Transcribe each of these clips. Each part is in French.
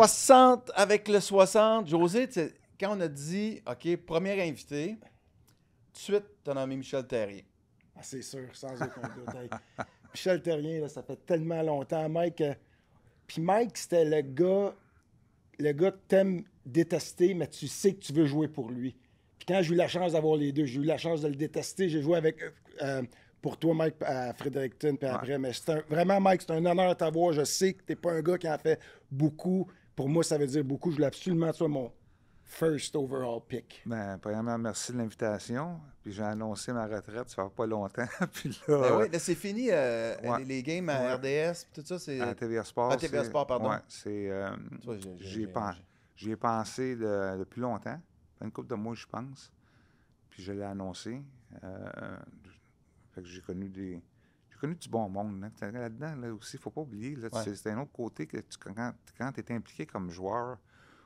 60 avec le 60. José, quand on a dit, OK, premier invité, tout de suite, tu as nommé Michel Terrien. Ah, c'est sûr, sans aucun doute. Hey. Michel Terrien, là, ça fait tellement longtemps. Mike, puis Mike, c'était le gars que t'aimes détester, mais tu sais que tu veux jouer pour lui. Puis quand j'ai eu la chance d'avoir les deux, j'ai eu la chance de le détester. J'ai joué avec, pour toi, Mike, à Fredericton, puis après. Mais vraiment, Mike, c'est un honneur de t'avoir. Je sais que t'es pas un gars qui en fait beaucoup. Pour moi, ça veut dire beaucoup. Je voulais absolument que tu sois mon first overall pick. Ben, premièrement, merci de l'invitation. Puis j'ai annoncé ma retraite, ça fait pas longtemps. Puis là, Ben oui, là, c'est fini, les games à RDS, tout ça, c'est... à TVA Sport. À TVA Sport, pardon. Ouais, c'est... J'y ai pensé depuis longtemps. Une couple de mois, je pense. Puis je l'ai annoncé. Fait que j'ai connu du bon monde. Hein. Là-dedans, là aussi, il ne faut pas oublier. Là, c'est un autre côté que quand tu es impliqué comme joueur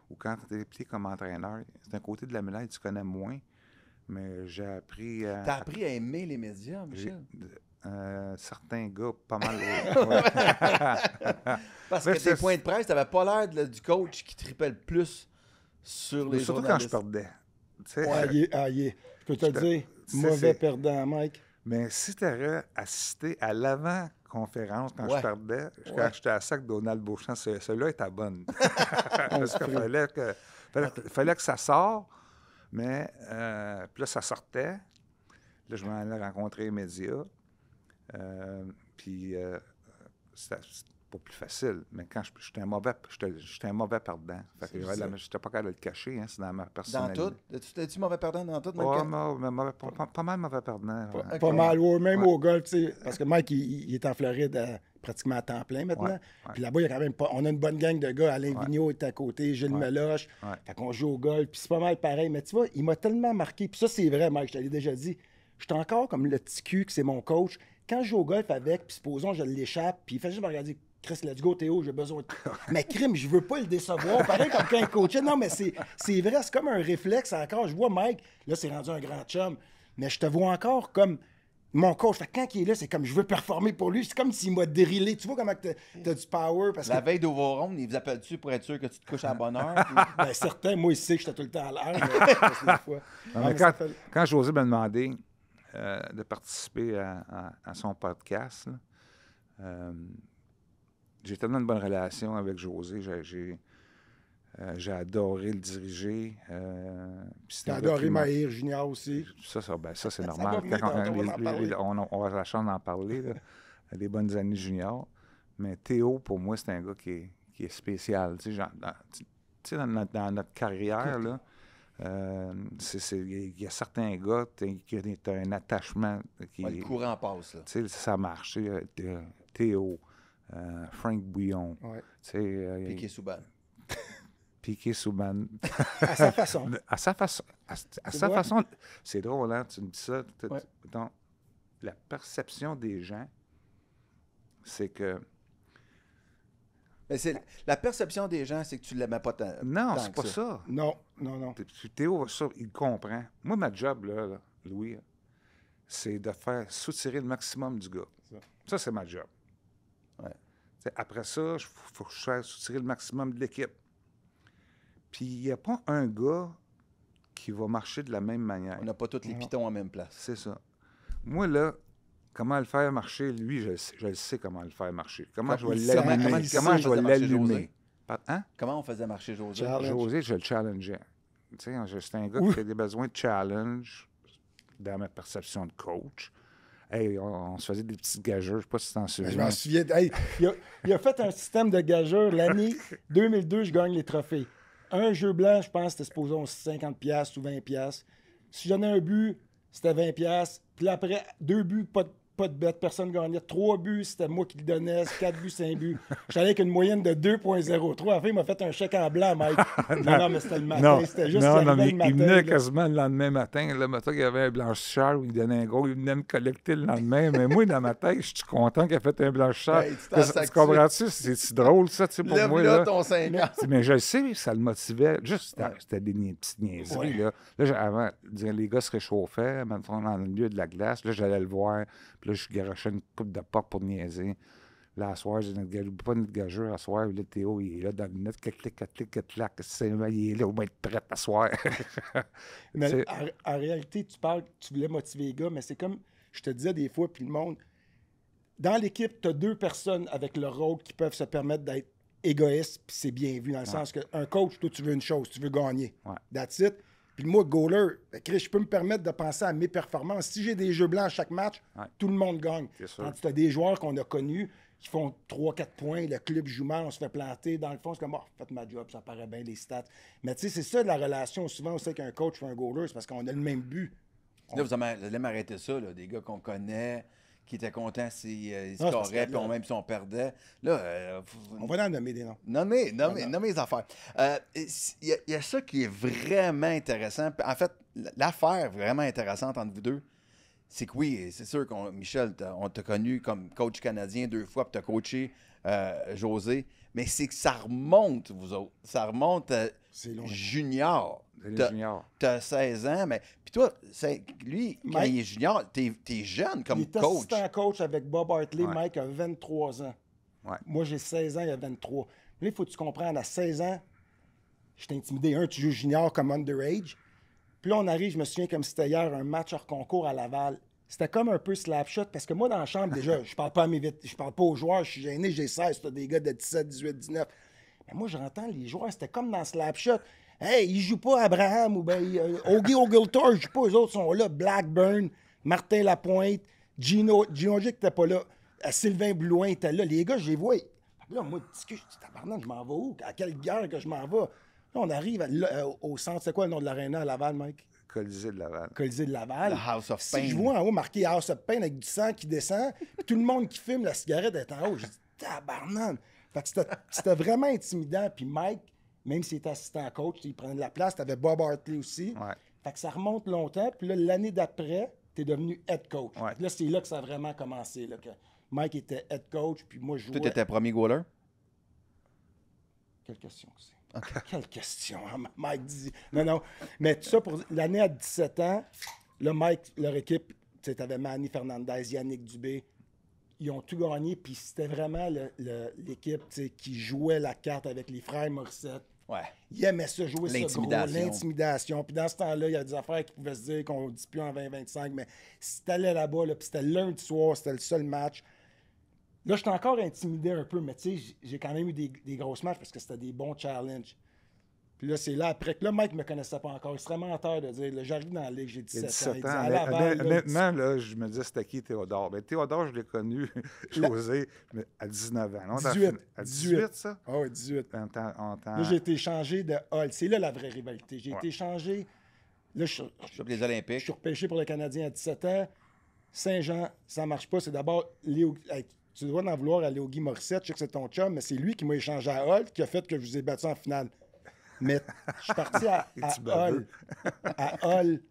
ou quand tu es impliqué comme entraîneur, c'est un côté de la médaille que tu connais moins. Mais j'ai appris... T'as appris à aimer les médias, Michel? Certains gars, pas mal. Parce que tes points de presse, t'avais pas l'air du coach qui tripait le plus sur les surtout quand je perdais. Je peux te le dire, mauvais perdant, Mike. Mais si tu aurais assisté à l'avant-conférence quand je perdais, quand j'étais assis avec Donald Beauchamp, celui-là était bonne. Parce qu'il fallait que ça sorte, mais puis là, ça sortait. Là, je m'en allais rencontrer les médias. Puis c'était pas plus facile, mais quand j'étais un mauvais perdant. Fait que j'étais pas capable de le cacher, hein, c'est dans ma personnalité. Dans tout? T'es-tu mauvais perdant dans tout? Pas mal mauvais perdant. Pas mal, même au golf, tu sais, parce que Mike, il est en Floride pratiquement à temps plein maintenant. Ouais. Puis là-bas, il y a quand même on a une bonne gang de gars. Alain Vigneault est à côté, Gilles Meloche. Fait qu'on joue au golf, puis c'est pas mal pareil. Mais tu vois, il m'a tellement marqué. Puis ça, c'est vrai, Mike, je t'avais déjà dit. Je suis encore comme le petit cul que c'est mon coach. Quand je joue au golf avec, puis supposons je l'échappe, puis il fait juste me regarder, Chris, let's go Théo, j'ai besoin de... Mais crime, je veux pas le décevoir. Pareil comme quand il coachait. Non, mais c'est vrai, c'est comme un réflexe encore. Je vois Mike, là, c'est rendu un grand chum, mais je te vois encore comme mon coach. Fait que quand il est là, c'est comme je veux performer pour lui. C'est comme s'il m'a drillé. Tu vois comment t'as du power. Parce la veille d'Ovaronde, il vous appelle-tu pour être sûr que tu te couches à la bonne heure? Ben, certain, moi, il sait que j'étais tout le temps à l'air. Quand José m'a demandé de participer à son podcast, j'ai tellement une bonne relation avec José. J'ai adoré le diriger. T'as adoré Maïr Junior aussi. Ça c'est normal. On a la chance d'en parler, là, des bonnes années juniors. Mais Théo, pour moi, c'est un gars qui est spécial. Tu sais, dans notre carrière, là, il y a certains gars qui ont un attachement. Le courant passe. Là. Ça marche. Théo, Frank Bouillon. Piqué Souban. Piqué Souban. À sa façon. À sa façon. C'est drôle, hein? Tu me dis ça. Donc, la perception des gens, c'est que... Mais la perception des gens, c'est que tu ne l'aimais pas tant. Non, c'est pas ça. Non. Théo, ça, il comprend. Moi, ma job, là, Louis, c'est de faire soutirer le maximum du gars. Ça c'est ma job. Ouais. Après ça, il faut que je fasse soutirer le maximum de l'équipe. Puis il n'y a pas un gars qui va marcher de la même manière. On n'a pas tous les pitons en même place. C'est ça. Moi, là, comment le faire marcher, lui, je le sais comment le faire marcher. Comment je vais l'allumer. Comment je vais l'allumer. Hein? Comment on faisait marcher José? José, je le challengeais. C'est un gars qui a des besoins de challenge dans ma perception de coach. Hey, on se faisait des petites gageurs, je ne sais pas si tu t'en souviens. Je m'en souviens. Hey, il a fait un système de gageurs. L'année 2002, je gagne les trophées. Un jeu blanc, je pense, c'était supposons 50$ ou 20$. Si j'en ai un but, c'était 20$. Puis après, 2 buts, pas de bête, personne ne gagnait. 3 buts, c'était moi qui le donnais. 4 buts, 5 buts. J'étais avec une moyenne de 2,03. En fait, il m'a fait un chèque en blanc, Mike. non, mais c'était le matin. C'était juste le matin. Il venait quasiment le lendemain matin. Là, mettons qu'il y avait un blanchisseur où il donnait un gros, il venait me collecter le lendemain. Mais moi, dans ma tête, je suis content qu'il ait fait un blanchisseur. Tu comprends-tu? C'est drôle, ça, tu sais, pour moi. Là, ton 50. Mais je le sais, ça le motivait. Juste, c'était des petites niaiseries. Là, avant, les gars se réchauffaient, maintenant, dans le milieu de la glace. Là, j'allais le voir. Puis là, je garochais une coupe de porte pour niaiser. Là, à soir, j'ai pas notre gageur à soir. Là, Théo, il est là dans le net, clac. Il est là, au moins être prêt à soir. Mais en réalité, tu voulais motiver les gars, mais c'est comme je te disais des fois, puis le monde. Dans l'équipe, tu as 2 personnes avec leur rôle qui peuvent se permettre d'être égoïstes, puis c'est bien vu, dans le sens qu'un coach, toi, tu veux une chose, tu veux gagner. Ouais. That's it. Puis moi, goaler, Chris, je peux me permettre de penser à mes performances. Si j'ai des jeux blancs à chaque match, tout le monde gagne. Quand tu as des joueurs qu'on a connus qui font 3-4 points, le club joue mal, on se fait planter. Dans le fond, c'est comme, faites ma job, ça paraît bien, les stats. Mais tu sais, c'est ça la relation. Souvent, on sait qu'un coach fait un goaler, c'est parce qu'on a le même but. Là, vous allez m'arrêter ça, là, des gars qu'on connaît, qui étaient contents s'ils scoraient, puis même si on perdait. Là, on va en nommer des noms. Nommer les affaires. Il y a ça qui est vraiment intéressant. En fait, l'affaire vraiment intéressante entre vous deux, c'est que oui, c'est sûr qu'on Michel, on t'a connu comme coach canadien 2 fois, puis t'as coaché José, mais c'est que ça remonte, vous autres. Ça remonte junior. T'as 16 ans, mais... Puis toi, lui, quand il est junior, t'es jeune comme coach. Il est assistant coach avec Bob Hartley. Ouais. Mike a 23 ans. Ouais. Moi, j'ai 16 ans, il a 23. Là, il faut que tu comprennes, à 16 ans, je t'ai intimidé. Tu joues junior comme underage. Puis là, on arrive, je me souviens comme c'était hier, un match hors concours à Laval. C'était comme un peu slap shot, parce que moi, dans la chambre, déjà, je parle pas je parle pas aux joueurs, je suis gêné, j'ai 16, t'as des gars de 17, 18, 19. Mais moi, j'entends les joueurs, c'était comme dans slap shot. Hey, ils jouent pas Abraham ou bien Ogie Ogletor, ils jouent pas, eux autres sont là. Blackburn, Martin Lapointe, Gino G qui était pas là, Sylvain Blouin était là. Les gars, je les vois. Là, moi, je dis, tabarnak, je m'en vais où? À quelle guerre que je m'en vais? Là, on arrive au centre. C'est quoi le nom de l'aréna à Laval, Mike? Colisée de Laval. Colisée de Laval. Le House of Pain. Si je vois en haut marqué House of Pain avec du sang qui descend, puis tout le monde qui fume la cigarette est en haut, je dis, tabarnak! Fait que c'était vraiment intimidant. Puis Mike, même s'il était assistant coach, il prenait de la place. Tu avais Bob Hartley aussi. Ouais. Fait que ça remonte longtemps. Puis là, l'année d'après, tu es devenu head coach. Ouais. Là, c'est là que ça a vraiment commencé. Là, que Mike était head coach, puis moi, je jouais... Toi, t'étais premier goaler? Quelle question que c'est? Okay. Quelle question? Hein? Mike dit... Non. Mais tout ça, pour l'année à 17 ans, là, Mike, leur équipe, tu avais Manny Fernandez, Yannick Dubé, ils ont tout gagné, puis c'était vraiment l'équipe qui jouait la carte avec les frères Morissette. Ouais. Ils aimaient ça, jouer ça gros, l'intimidation. Puis dans ce temps-là, il y a des affaires qui pouvaient se dire qu'on ne dit plus en 2025, mais si t'allais là-bas, là, puis c'était lundi soir, c'était le seul match. Là, j'étais encore intimidé un peu, mais tu sais, j'ai quand même eu des grosses matchs parce que c'était des bons challenges. Puis là, c'est là, après que là, Mike ne me connaissait pas encore. Il serait menteur de dire, là, j'arrive dans la ligue, j'ai 17 ans. Il dit, à Laval, honnêtement, là, je me disais, c'était qui Théodore? Ben, Théodore, je l'ai connu, José, à 19 ans. Non, 18. À 18, ça? Ah oui, 18. Là, j'ai été échangé de Hull. C'est là la vraie rivalité. J'ai été échangé. Là, je suis les Olympiques. Je suis repêché pour le Canadien à 17 ans. Saint-Jean, ça ne marche pas. C'est d'abord Léo. Tu dois en vouloir à Léo-Guy Morissette. Je sais que c'est ton chum, mais c'est lui qui m'a échangé à Hull qui a fait que je vous ai battu en finale. Mais je suis parti à Hull. À Hull.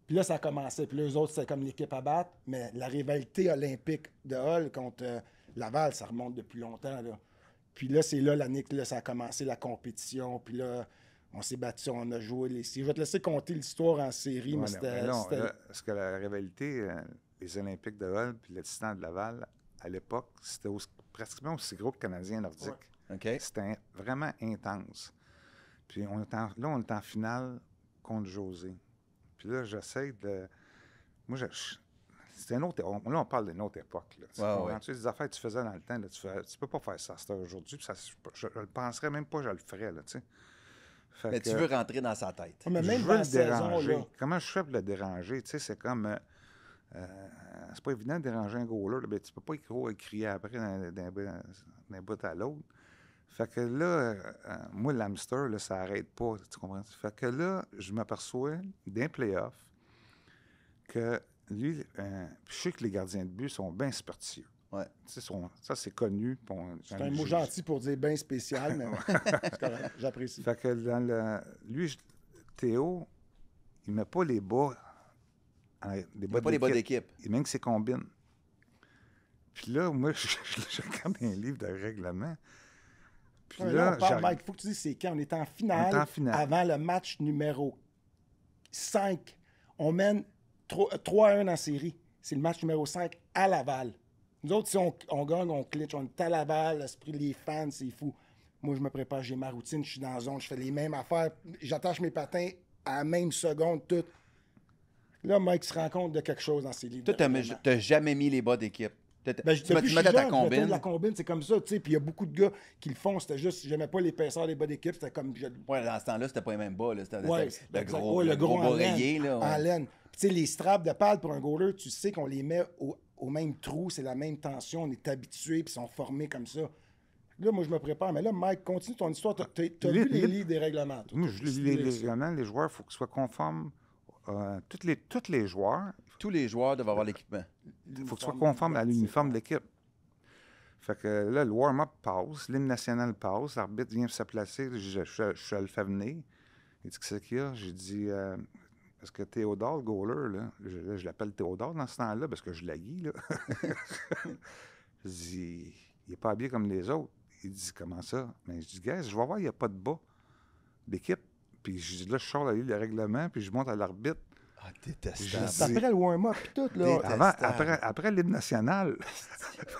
Puis là, ça a commencé. Puis là, eux autres, c'était comme l'équipe à battre. Mais la rivalité olympique de Hull contre Laval, ça remonte depuis longtemps. Là. Puis là, c'est là l'année que là, ça a commencé la compétition. Puis là, on s'est battu, on a joué les séries. Je vais te laisser compter l'histoire en série, mais c'était... Parce que la rivalité, les Olympiques de Hull puis le Titan de Laval, à l'époque, c'était pratiquement aussi gros que le Canadien nordique. Ouais. Okay. C'était vraiment intense. Puis on est en finale contre José. Puis là, j'essaie de... Moi, c'était une autre... Là, on parle d'une autre époque. Là. Ouais. Tu sais, des affaires que tu faisais dans le temps, là, tu peux pas faire ça aujourd'hui. Puis je le penserais même pas que je le ferais. Là, mais tu veux rentrer dans sa tête. Mais même dans la saison, là... Comment je fais pour le déranger? Tu sais, c'est comme... c'est pas évident de déranger un goaler. Ben, tu peux pas crier après d'un bout à l'autre. Fait que là, moi, l'hamster, là, ça n'arrête pas, tu comprends? Fait que là, je m'aperçois d'un playoff que lui, je sais que les gardiens de but sont bien sportifs. Ouais. Ça, c'est connu. C'est un mot gentil pour dire bien spécial, mais c'est correct, j'apprécie. Fait que lui, Théo, il met pas les bas. Il met pas les bas d'équipe. Il met que ses combines. Puis là, moi, je regarde un livre de règlement. Puis là, Mike, il faut que tu dises c'est quand. On est en finale, avant le match numéro 5. On mène 3-1 en série. C'est le match numéro 5 à Laval. Nous autres, si on gagne, on glitch, on est à Laval, l'esprit, les fans, c'est fou. Moi, je me prépare, j'ai ma routine, je suis dans la zone, je fais les mêmes affaires, j'attache mes patins à la même seconde, tout. Là, Mike se rend compte de quelque chose dans ses livres. Toi, t'as jamais mis les bas d'équipe. Ben, Tu depuis que je suis mettais ta jeune, je mettais combine. de la combine, c'est comme ça, tu sais. Puis il y a beaucoup de gars qui le font, c'était juste, j'aimais pas l'épaisseur des bas d'équipe, c'était comme... Ouais, dans ce temps-là, c'était pas les mêmes bas. Là. C'était Ouais, le gros, ouais, le gros en bas rayé. laine. Là, ouais. En laine. Puis tu sais, les straps de pad pour un goaler, tu sais qu'on les met au même trou, c'est la même tension, on est habitué, puis ils sont formés comme ça. Là, moi, je me prépare. Mais là, Mike, continue ton histoire. T'as vu les livres des règlements. Moi, je lis les règlements. Les joueurs, il faut qu'ils soient conformes. Tous les joueurs, Tous les joueurs doivent avoir l'équipement. il faut qu'ils soient conformes à l'uniforme de l'équipe. Fait que là, le warm-up passe, l'hymne national passe, l'arbitre vient se placer, je le fais venir. Il dit, qu'est-ce qu'il y a? J'ai dit, parce que Théodore, le goaler, là, je l'appelle Théodore dans ce temps-là, parce que je l'haïs, là. Je dis, il n'est pas habillé comme les autres. Il dit, comment ça? Mais je dis, gars, je vais voir, il n'y a pas de bas d'équipe. Puis je dis, là, je sors la ligne de règlement, puis je monte à l'arbitre. Ah, détestable. C'est après le warm-up et tout, là. Après l'hymne national.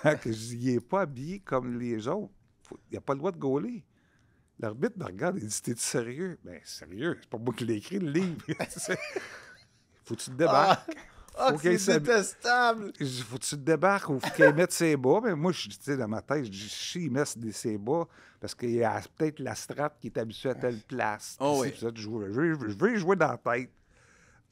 Fait que je dis, il n'est pas habillé comme les autres. Il n'a pas le droit de gauler. L'arbitre me regarde et dit, t'es-tu sérieux? Ben, sérieux, c'est pas moi qui l'ai écrit, le livre. Faut que tu te débarques. C'est détestable! Faut que tu te débarques ou faut qu'il mette ses bas. Mais moi, dans ma tête, je dis, si il met ses bas, parce qu'il y a peut-être la strap qui est habituée à telle place. Oh oui. Je veux y jouer dans la tête.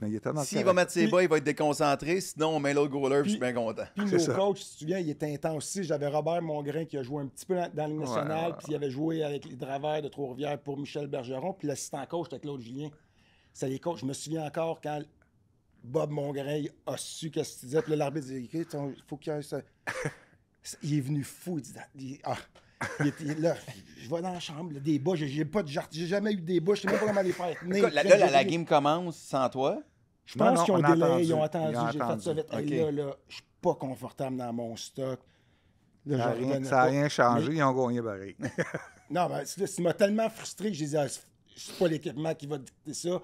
Mais il était dans S'il va mettre ses bas, il va être déconcentré. Sinon, on met l'autre goaler, puis je suis bien content. Puis nos coachs, si tu te souviens, il était intense aussi. J'avais Robert Mongrain qui a joué un petit peu dans la Ligue nationale, puis il avait joué avec les Draveurs de Trois-Rivières pour Michel Bergeron, puis l'assistant coach était Claude Julien. C'est les coachs. Je me souviens encore quand Bob Mongrain a su qu'est-ce qu'il disait, puis là, l'arbitre dit, il faut qu'il y ait ça. Il est venu fou. Il était là, je vais dans la chambre, là, des bas, j'ai jamais eu des bas, je sais même pas comment les faire tenir. La game commence sans toi? Je pense qu'ils ont délai, ils ont attendu, j'ai fait ça vite. Okay. Là, je suis pas confortable dans mon stock. Là, ça n'a rien changé, ils ont gagné pareil. Non, mais ça m'a tellement frustré que j'ai dit, c'est pas l'équipement qui va dicter ça.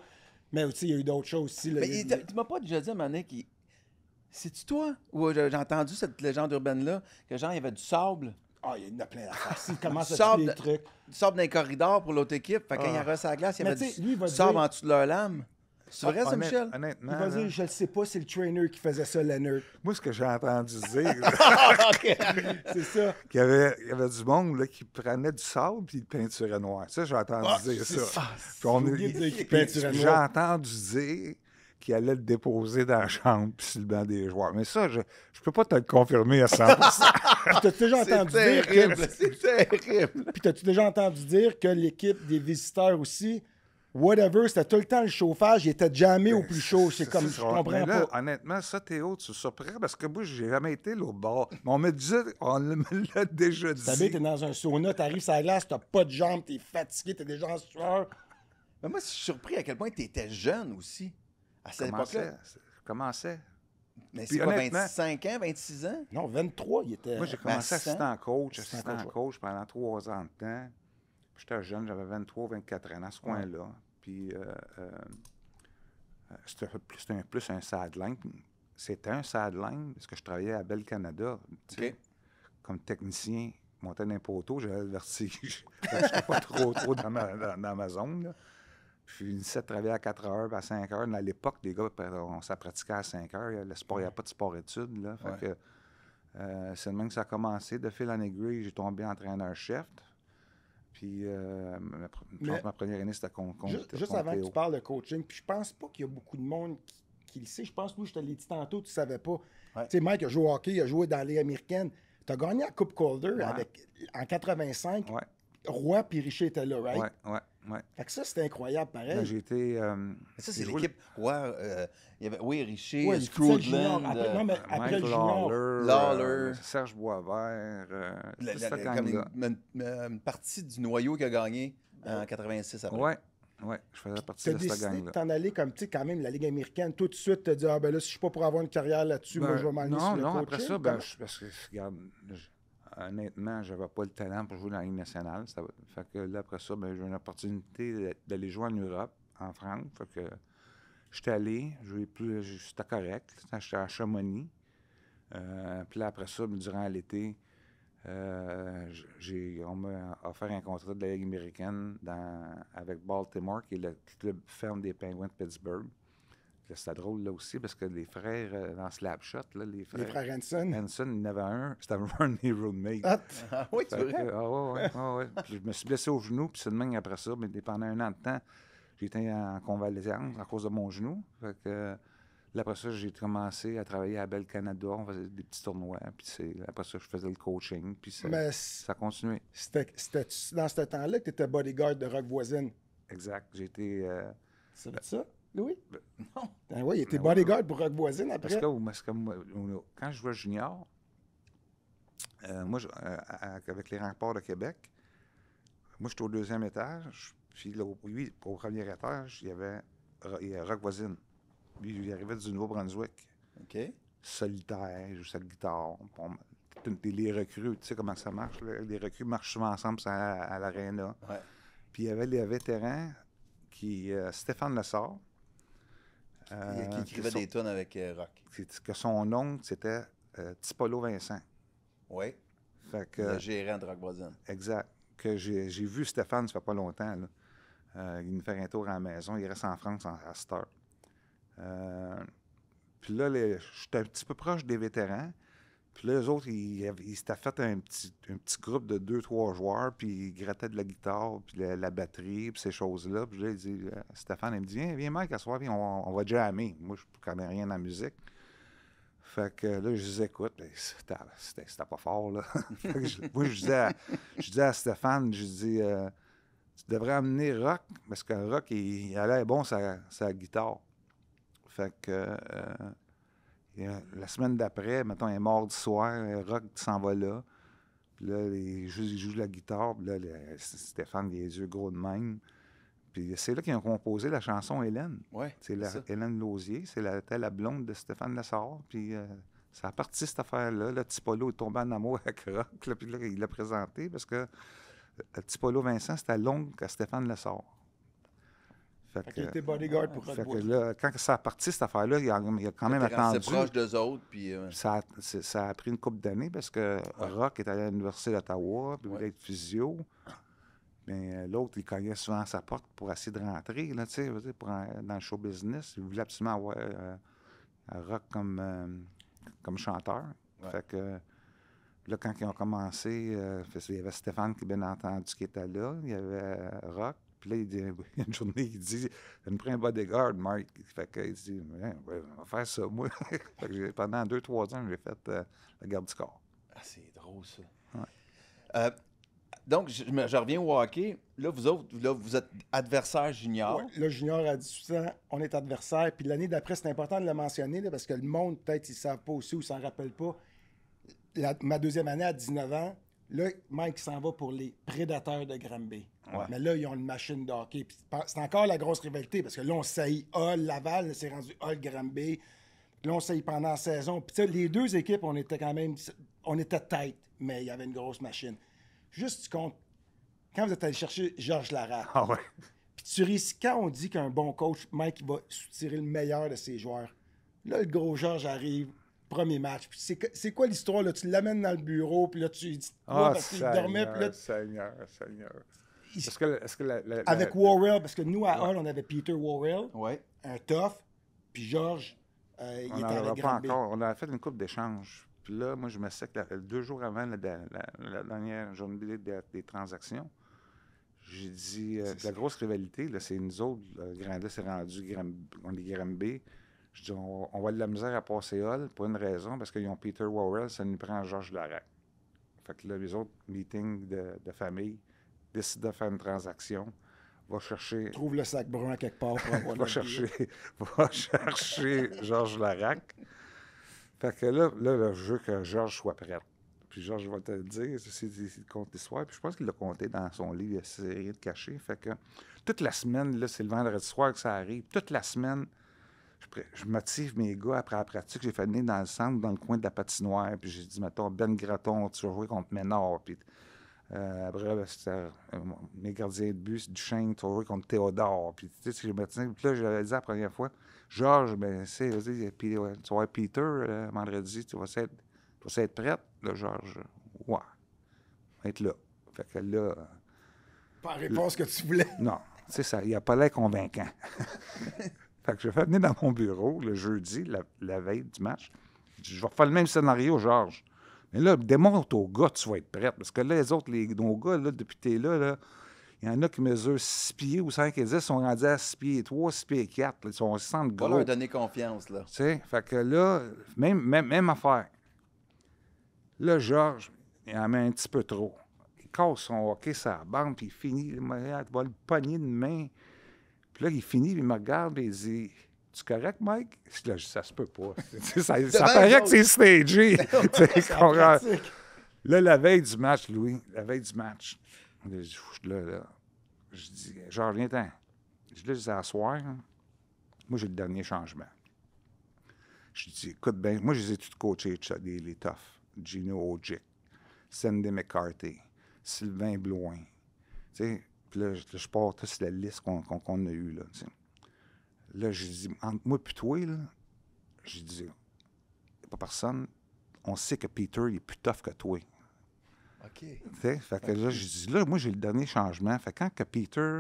Mais aussi, il y a eu d'autres choses aussi. Là, mais tu m'as pas déjà dit à un moment donné c'est-tu toi? Ou j'ai entendu cette légende urbaine-là, que genre, il y avait du sable. Ah, il y en a plein d'affaires. Il commence à tuer les trucs. Du sable dans les corridors pour l'autre équipe. Fait que quand il y a la glace, il y avait du sable en dessous de leur lame. C'est vrai, ça, Michel? Honnêtement. Il va dire, je ne sais pas, c'est le trainer qui faisait ça, Leonard. Moi, ce que j'ai entendu dire, c'est ça. qu'il y avait du monde là, qui prenait du sable et il peinturait noir. Ça, j'ai entendu dire ça. J'ai entendu dire qu'il allait le déposer dans la chambre puis sur le banc des joueurs. Mais ça, je peux pas te le confirmer à 100%. T'as-tu déjà entendu dire c'est terrible. Puis t'as-tu déjà entendu dire que l'équipe des visiteurs aussi, whatever, c'était tout le temps le chauffage, il était jamais au plus chaud. C'est comme, je comprends là, pas. Honnêtement, ça, Théo, tu surprends parce que moi, j'ai jamais été l'autre bord. Mais on me l'a déjà dit. T'es dans un sauna, t'arrives sur la glace, t'as pas de jambes, t'es fatigué, t'es déjà en sueur. Mais moi, je suis surpris à quel point t'étais jeune aussi. À cette époque-là. Je commençais. Mais c'est quoi, 25 ans, 26 ans? Non, 23, il était... Moi, j'ai commencé assistant coach pendant 3 ans de temps. J'étais jeune, j'avais 23, 24 ans dans ce coin-là. Puis c'était plus un sideline. C'était un sideline parce que je travaillais à Bell Canada. Comme technicien, montais dans un poteau, j'avais le vertige. Je n'étais pas trop dans ma zone. Là. Puis je finissais de travailler à 4 heures, puis à 5 heures. À l'époque, les gars, ça pratiquait à 5 heures. Le sport, il n'y a pas de sport-études. Là. Fait que, c'est le même que ça a commencé. De fil en aiguille, j'ai tombé entraîneur-chef. Puis ma première année, c'était contre Juste avant que tu parles de coaching, puis je pense pas qu'il y a beaucoup de monde qui le sait. Je pense que je te l'ai dit tantôt, tu savais pas. Tu sais, Mike a joué au hockey, il a joué dans la Ligue américaine. Tu as gagné la Coupe Calder en 85. Roy puis Richer étaient là, right? Ouais. Fait que ça, c'était incroyable, pareil. J'ai été... ça, c'est l'équipe. Il y avait, Richer, Scroogeland. Après le junior. Lawler. Serge Boisvert. Comme une partie du noyau qui a gagné en 86 après. Oui, je faisais partie de cette gang-là. Tu as décidé de t'en aller comme, tu sais, quand même, la Ligue américaine. Tout de suite, tu as dit, ah ben là, si je suis pas pour avoir une carrière là-dessus, moi, je vais m'aller sur le coaching. Non, après ça, parce que, regarde... Honnêtement, je n'avais pas le talent pour jouer dans la Ligue nationale. Fait que là, après ça, j'ai eu une opportunité d'aller jouer en Europe, en France. Fait que j'étais allé, c'était correct. J'étais à Chamonix. Puis là, après ça, durant l'été, on m'a offert un contrat de la Ligue américaine avec Baltimore, qui est le club ferme des Penguins de Pittsburgh. C'était drôle là aussi, parce que les frères dans Slapshot, là, les frères Hanson, il y en avait un, c'était un de mes roommates. Ah oui, tu vois. Ouais. Puis je me suis blessé au genou, puis c'est de même après ça, mais pendant un an de temps, j'étais en convalescence à cause de mon genou. Fait que là, après ça, j'ai commencé à travailler à Bell Canada, on faisait des petits tournois, puis après ça, je faisais le coaching, puis ça a continué. C'était dans ce temps-là que tu étais bodyguard de Rock Voisine. Exact. J'ai été... C'est ça, Louis? Non. Ben oui, il était bodyguard pour Rock Voisine après. Parce que moi, quand je jouais junior, avec les remparts de Québec, moi, j'étais au 2e étage, puis là, au premier étage, il y avait Rock Voisine. Lui, il arrivait du Nouveau-Brunswick. OK. Solitaire, il joue sa guitare. Les recrues, tu sais comment ça marche, là? Les recrues marchent souvent ensemble à l'aréna. Ouais. Puis il y avait les vétérans, Stéphane Lessard. Qui écrivait des tunes avec Rock. Que son oncle, c'était Tipolo Vincent. Oui. Fait que, le gérant de Rock Voisine. Exact. Que j'ai vu Stéphane, ça fait pas longtemps. Là. Il nous fait un tour à la maison. Il reste en France à cette heure. Puis là, j'étais un petit peu proche des vétérans. Puis là, eux autres, ils s'étaient fait un petit groupe de 2-3 joueurs, puis ils grattaient de la guitare, puis la batterie, puis ces choses-là. Puis là, Stéphane, il me dit, viens Mike, à soir, on va jammer. Moi, je ne connais rien en musique. Fait que là, je les écoute, c'était pas fort, là. Moi, je disais à Stéphane, je dis, tu devrais amener Rock, parce que Rock, il a l'air bon sa guitare. Fait que la semaine d'après, mettons, un mardi soir, Rock s'en va là. Puis là, il joue de la guitare. Puis là, Stéphane, il a les yeux gros de même. Puis c'est là qu'ils ont composé la chanson Hélène. Oui, c'est Hélène Lausier. C'était la blonde de Stéphane Lessard. Puis ça a parti cette affaire-là. Le Tipolo est tombé en amour avec Rock. Là, puis là, il l'a présenté parce que Tipolo Vincent, c'était l'oncle à Stéphane Lessard. Fait qu'il était bodyguard pour Rock Voisine. Là, quand ça a parti, cette affaire-là, il a quand même attendu. C'est proche d'eux autres. Puis, ça a pris une couple d'années parce que Rock est allé à l'Université d'Ottawa, puis il voulait être physio. Mais l'autre, il cognait souvent à sa porte pour essayer de rentrer, là, dans le show business. Il voulait absolument avoir Rock comme chanteur. Ouais. Fait que là, quand ils ont commencé, il y avait Stéphane qui, bien entendu, qui était là. Il y avait Rock. Puis là, il dit, une journée, il dit, il me prend un bodyguard, Mark. Fait qu'il dit, on va faire ça, moi. Fait que pendant 2-3 ans, j'ai fait la garde du corps. Ah, c'est drôle, ça. Ouais. Donc, je reviens au hockey. Là, vous autres, vous êtes adversaires juniors. Oui, là, junior à 18 ans, on est adversaires. Puis l'année d'après, c'est important de le mentionner, là, parce que le monde, peut-être, ils ne savent pas aussi ou ne s'en rappellent pas. Ma deuxième année à 19 ans, là, Mike s'en va pour les Prédateurs de Granby. Ouais. Mais là, ils ont une machine de hockey. Puis c'est encore la grosse rivalité, parce que là, on saillit Hull, Laval, là, c'est rendu Hull, Granby. Là, on saillit pendant la saison. Puis les deux équipes, on était quand même... On était tête, mais il y avait une grosse machine. Juste, tu comptes, quand vous êtes allé chercher Georges Laraque, puis tu risques, quand on dit qu'un bon coach, Mike, il va soutirer le meilleur de ses joueurs, là, le gros Georges arrive, premier match, puis c'est quoi l'histoire, là? Tu l'amènes dans le bureau, puis là, tu lui dis parce qu'il dormait, puis là... Seigneur. Avec Worrell, parce que nous, à Hull, on avait Peter Worrell, ouais. un tough, puis Georges, il était avec Granby. On a fait une coupe d'échange. Puis là, moi, je me sais que 2 jours avant la dernière journée des transactions, j'ai dit, la grosse rivalité, là, c'est nous autres, Grandis s'est rendu, on est Granby. Je dis, on va de la misère à passer Hull pour une raison, parce qu'ils ont Peter Worrell, ça nous prend Georges Laraque. Fait que là, les autres meetings de famille décident de faire une transaction. Va chercher... Trouve le sac brun quelque part pour avoir va chercher Georges Laraque. Fait que là, je veux que Georges soit prêt. Puis Georges va te le dire, il compte l'histoire. Puis je pense qu'il l'a compté dans son livre, il a essayé de cacher. Fait que toute la semaine, là, c'est le vendredi soir que ça arrive. Toute la semaine, je motive mes gars après la pratique. J'ai fait venir dans le centre, dans le coin de la patinoire. Puis j'ai dit, mettons, Ben Graton, tu vas jouer contre Ménard. Puis Après, c'était mes gardiens de but, c'est Duchesne, Touré contre Théodore. Puis, tu sais, puis là, j'avais dit la première fois, Georges, ben, tu vas voir Peter vendredi, tu vas être prête? Là, Georges, ouais, être là. Fait que là. Pas la réponse que tu voulais. Non, tu sais, ça, il n'a pas l'air convaincant. Fait que je fais venir dans mon bureau le jeudi, la veille du match. Je vais refaire le même scénario, Georges. Mais là, démontre aux gars, tu vas être prête. Parce que là, les autres, nos gars, là, depuis que tu es là, il y en a qui mesurent 6 pieds ou 5 et 10, sont rendus à 6 pieds 3, 6 pieds 4. Là, ils se sentent gros. Va leur donner confiance, là. Tu sais, fait que là, même affaire. Là, Georges, il en met un petit peu trop. Il casse son hockey sur la bande, puis il finit, il va le pogner de main. Puis là, il finit, il me regarde, et il dit... Tu es correct, Mike? Là, ça se peut pas. ça paraît que c'est stagé. Là, la veille du match, Louis, là, je dis, genre, viens-t'en. Je dis, à soir, hein, moi, j'ai le dernier changement. Je dis, écoute bien, moi, je les ai tous coachés, les toughs. Gino Ojic, Sandy McCarthy, Sylvain Blouin. Tu sais, puis là, je pars toute la liste qu'on a eue, là, tu sais. Là, je dis, entre moi et toi, là, je dis, il n'y a pas personne. On sait que Peter, il est plus tough que toi. OK. Fait que là, je dis, là, moi, j'ai le dernier changement. Fait que quand que Peter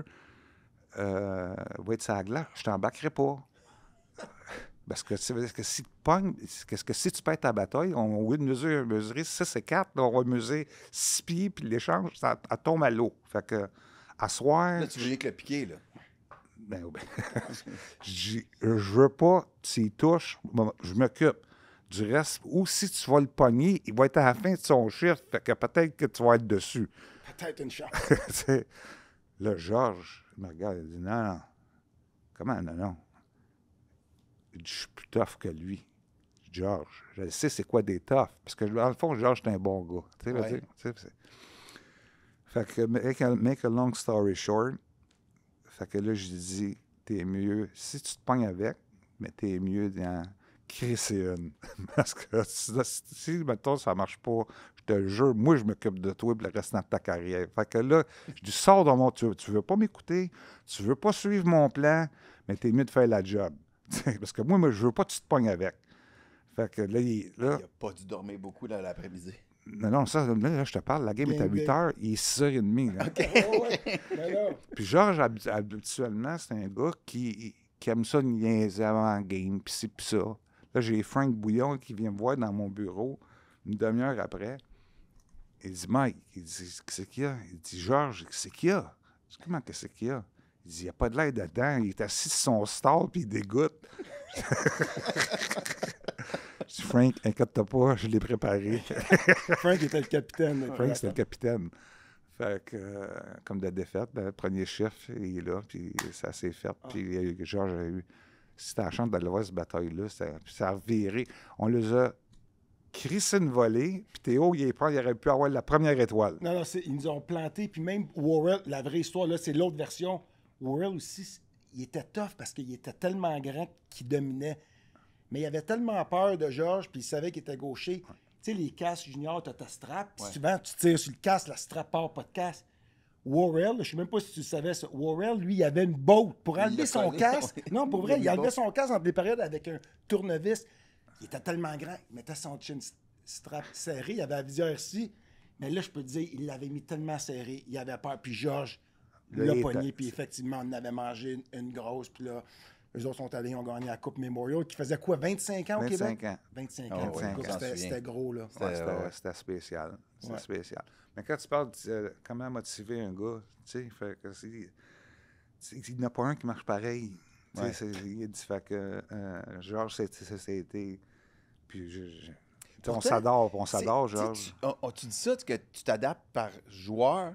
va être sur la glace, je t'embarquerai pas. Parce que, si tu pognes, que si tu perds ta bataille, au lieu de mesurer 6 et 4, là, on va mesurer 6 pieds, puis l'échange, ça tombe à l'eau. Fait que, à soir... Là, tu veux rien que le piquer, là. Ben, je veux pas, s'il touche, je m'occupe du reste. Ou si tu vas le pogner, il va être à la fin de son chiffre, fait que peut-être que tu vas être dessus. Peut-être une chance. Là, Georges me regarde, il dit, non. Comment, non? Je dis, je suis plus tough que lui. Georges, je sais c'est quoi des toughs. Parce que, dans le fond, Georges, c'est un bon gars. Ouais. Fait que, make a long story short, fait que là, je dis, t'es mieux, si tu te pognes avec, mais t'es mieux d'en crisser une. Parce que si, mettons, ça marche pas, je te jure, moi, je m'occupe de toi pour le restant de ta carrière. Fait que là, je dis, sors de mon... Tu veux pas m'écouter, tu veux pas suivre mon plan, mais t'es mieux de faire la job. Parce que moi, je veux pas que tu te pognes avec. Fait que là, il n'a pas dû dormir beaucoup là, l'après-midi. Non, ça, là, je te parle, la game est à 8 h, il est 6 h30. Là. OK. Puis Georges, habituellement, c'est un gars qui aime ça niaiser avant la game, puis c'est puis ça. Là, j'ai Frank Bouillon qui vient me voir dans mon bureau une demi-heure après. Il dit, Mike, il dit, qu'est-ce qu'il y a? Il dit, Georges, qu'est-ce qu'il y a? Je dis, comment qu'est-ce qu'il y a? Il dit, il n'y a pas de l'air dedans. Il est assis sur son stall, puis il dégoûte. Je dis, Frank, inquiète-toi pas, je l'ai préparé. Frank était le capitaine. Frank, c'était le capitaine. Fait que, comme de défaite, le premier chef, il est là, puis ça s'est fait. Puis Georges a eu... C'était la chance d'aller voir cette bataille-là. Ça a reviré. On les a crissé une volée, puis Théo, il aurait pu avoir la première étoile. Non, ils nous ont planté, puis même Worrell, la vraie histoire, là, c'est l'autre version. Worrell aussi, il était tough parce qu'il était tellement grand qu'il dominait. Mais il avait tellement peur de Georges, puis il savait qu'il était gaucher. Ouais. Tu sais, les casques juniors, tu as ta strap. Ouais. Souvent, tu tires sur le casque, la strap part pas de casque. Worrell, je ne sais même pas si tu le savais ça. Worrell, lui, il avait une botte pour enlever son casque. Ouais. Non, pour vrai, il enlevait son casque entre les périodes avec un tournevis. Il était tellement grand, il mettait son chin strap serré, il avait la visière ici. Mais là, je peux te dire, il l'avait mis tellement serré, il avait peur. Puis Georges l'a pogné, puis effectivement, on avait mangé une grosse. Puis là, eux autres sont allés, ils ont gagné la Coupe Memorial, qui faisait quoi, 25 ans au Québec? 25 ans. 25 ans. C'était gros, là. C'était spécial. C'était spécial. Mais quand tu parles de comment motiver un gars, tu sais, il n'y en a pas un qui marche pareil. Ouais. Il dit, fait que Georges, c'était... Puis on s'adore, Georges. Tu dis ça, que tu t'adaptes par joueur,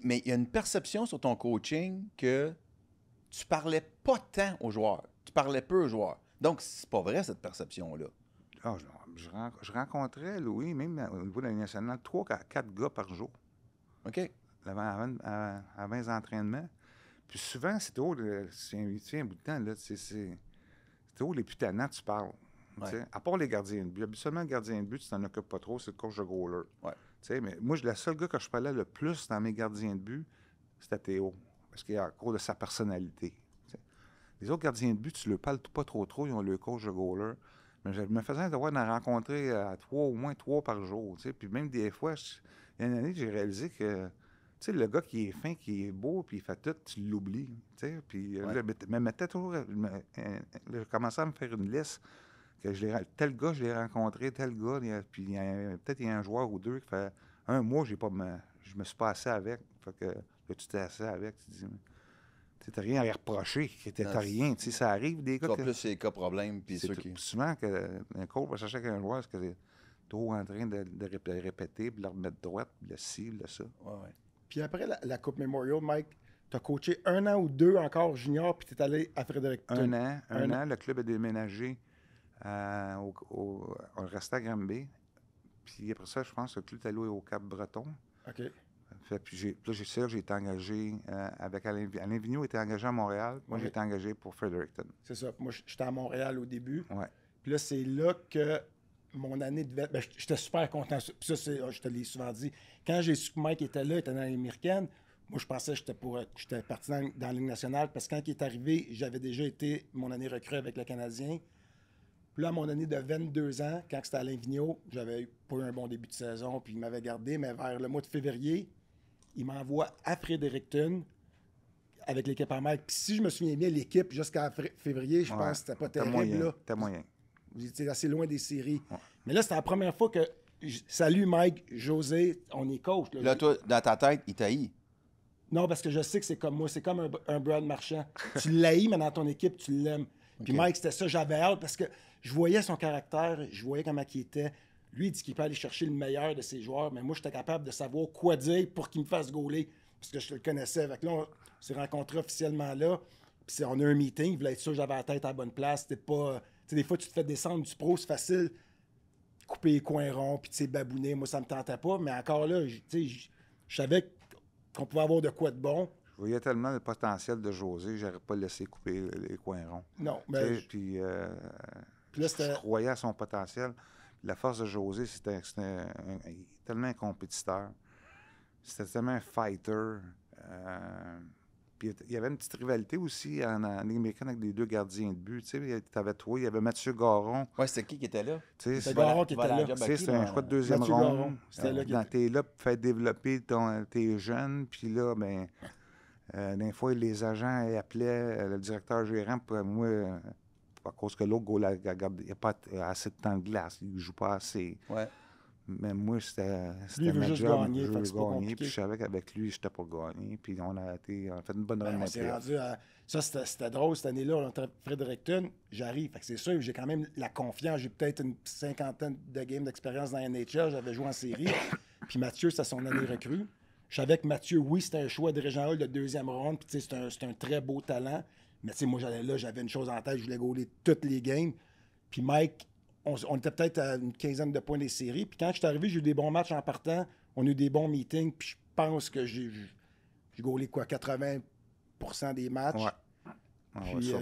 mais il y a une perception sur ton coaching que tu parlais pas tant aux joueurs. Tu parlais peu aux joueurs. Donc, c'est pas vrai, cette perception-là. Ah, je rencontrais, Louis, même au niveau de la Ligue nationale, 3 à 4 gars par jour. OK. Avant les entraînements. Puis souvent, c'est toujours, c'est un bout de temps, là, c'est toujours les putanats, tu parles. Ouais. À part les gardiens de but. Habituellement, le gardien de but, tu t'en occupes pas trop, c'est le coach de goaler. Ouais. sais, mais moi, le seul gars que je parlais le plus dans mes gardiens de but, c'était Théo. Parce qu'il a à cause de sa personnalité. T'sais. Les autres gardiens de but, tu ne leur parles pas trop, ils ont le coach de goaler. Mais je me faisais devoir d'en rencontrer au moins 3 par jour. T'sais. Puis même des fois, il y a une année, j'ai réalisé que le gars qui est fin, qui est beau, puis il fait tout, tu l'oublies. Puis me mettais toujours. J'ai commencé à me faire une liste. Que tel gars, je l'ai rencontré, tel gars. Puis peut-être il y a un joueur ou deux qui fait un mois, je me suis pas assis avec. Fait que là, tu t'es assis avec, tu dis. Tu n'as rien à reprocher, t'as rien. Ça arrive des gars. Plus c'est les cas problèmes. Puis ceux qui. Souvent, qu'un coach va chercher avec un joueur, c'est que c'est trop en train de répéter, puis de le remettre droite, puis le ci, le ça. Ouais. Puis après la Coupe Memorial, Mike, tu as coaché 1 an ou 2 encore junior, puis tu es allé à Fredericton. Un an. Le club a déménagé on restait à Granby. Puis après ça, je pense que le club est allé au Cap-Breton. OK. Puis j'ai été engagé avec Alain Vigneault. Alain Vigneault était engagé à Montréal. Moi, j'ai été engagé pour Fredericton. C'est ça. Moi, j'étais à Montréal au début. Ouais. Puis là, c'est là que mon année de... Ben, j'étais super content. Puis ça, je te l'ai souvent dit. Quand j'ai su que Mike était là, il était dans l'américaine, moi, je pensais que j'étais parti dans la Ligue nationale parce que quand il est arrivé, j'avais déjà été mon année recrue avec le Canadien. Puis là, à mon année de 22 ans, quand c'était Alain Vigneault, j'avais pas eu un bon début de saison, puis il m'avait gardé, mais vers le mois de février, il m'envoie à Fredericton avec l'équipe à Mike. Puis si je me souviens bien, l'équipe, jusqu'à février, je pense que c'était pas terrible. C'était moyen. Vous étiez assez loin des séries. Ouais. Mais là, c'était la première fois que... Salut Mike, José, on est coach. Là, toi, dans ta tête, il t'haït. Non, parce que je sais que c'est comme moi. C'est comme un Brad Marchand. Tu l'haïs, mais dans ton équipe, tu l'aimes. Puis Mike, c'était ça. J'avais hâte parce que je voyais son caractère, je voyais comment il était. Lui, il dit qu'il peut aller chercher le meilleur de ses joueurs, mais moi, j'étais capable de savoir quoi dire pour qu'il me fasse gauler, parce que je le connaissais. Fait que là, on s'est rencontrés officiellement là, puis on a un meeting, il voulait être sûr que j'avais la tête à la bonne place. C'était pas... Tu sais, des fois, tu te fais descendre du pro, c'est facile, couper les coins ronds, puis tu sais, babouner. Moi, ça me tentait pas, mais encore là, tu sais, je savais qu'on pouvait avoir de quoi de bon. Je voyais tellement le potentiel de José, j'aurais pas laissé couper les coins ronds. Non, mais... Puis là, je croyais à son potentiel. La force de José, c'était tellement un compétiteur. C'était tellement un fighter. Puis il y avait une petite rivalité aussi en Ligue américaine avec les 2 gardiens de but. Tu sais, t'avais toi, il y avait Mathieu Garon. Ouais, c'était qui était là? C'était Garon qui était là. C'était un choix de deuxième ronde. T'es là pour faire développer tes jeunes. Puis là, ben, des fois, les agents appelaient le directeur gérant pour moi... à cause que l'autre, il n'y a pas assez de temps de glace. Il ne joue pas assez. Ouais. Mais moi, c'était ma job. Je veux gagner. Puis je savais qu'avec lui, je n'étais pas gagné. Puis on a fait une bonne run. Ça, c'était drôle. Cette année-là, on était à Fredericton. J'arrive. Fait que c'est sûr, j'ai quand même la confiance. J'ai peut-être une 50aine de games d'expérience dans la NHL. J'avais joué en série. Puis Mathieu, c'était son année recrue. Je savais que Mathieu, oui, c'était un choix de régional de 2e ronde. Puis c'est un très beau talent. Mais tu sais, moi, j'allais là, j'avais une chose en tête, je voulais gauler toutes les games. Puis Mike, on était peut-être à une 15aine de points des séries. Puis quand je suis arrivé, j'ai eu des bons matchs en partant. On a eu des bons meetings. Puis je pense que j'ai gaulé quoi, 80% des matchs. Ouais. Puis,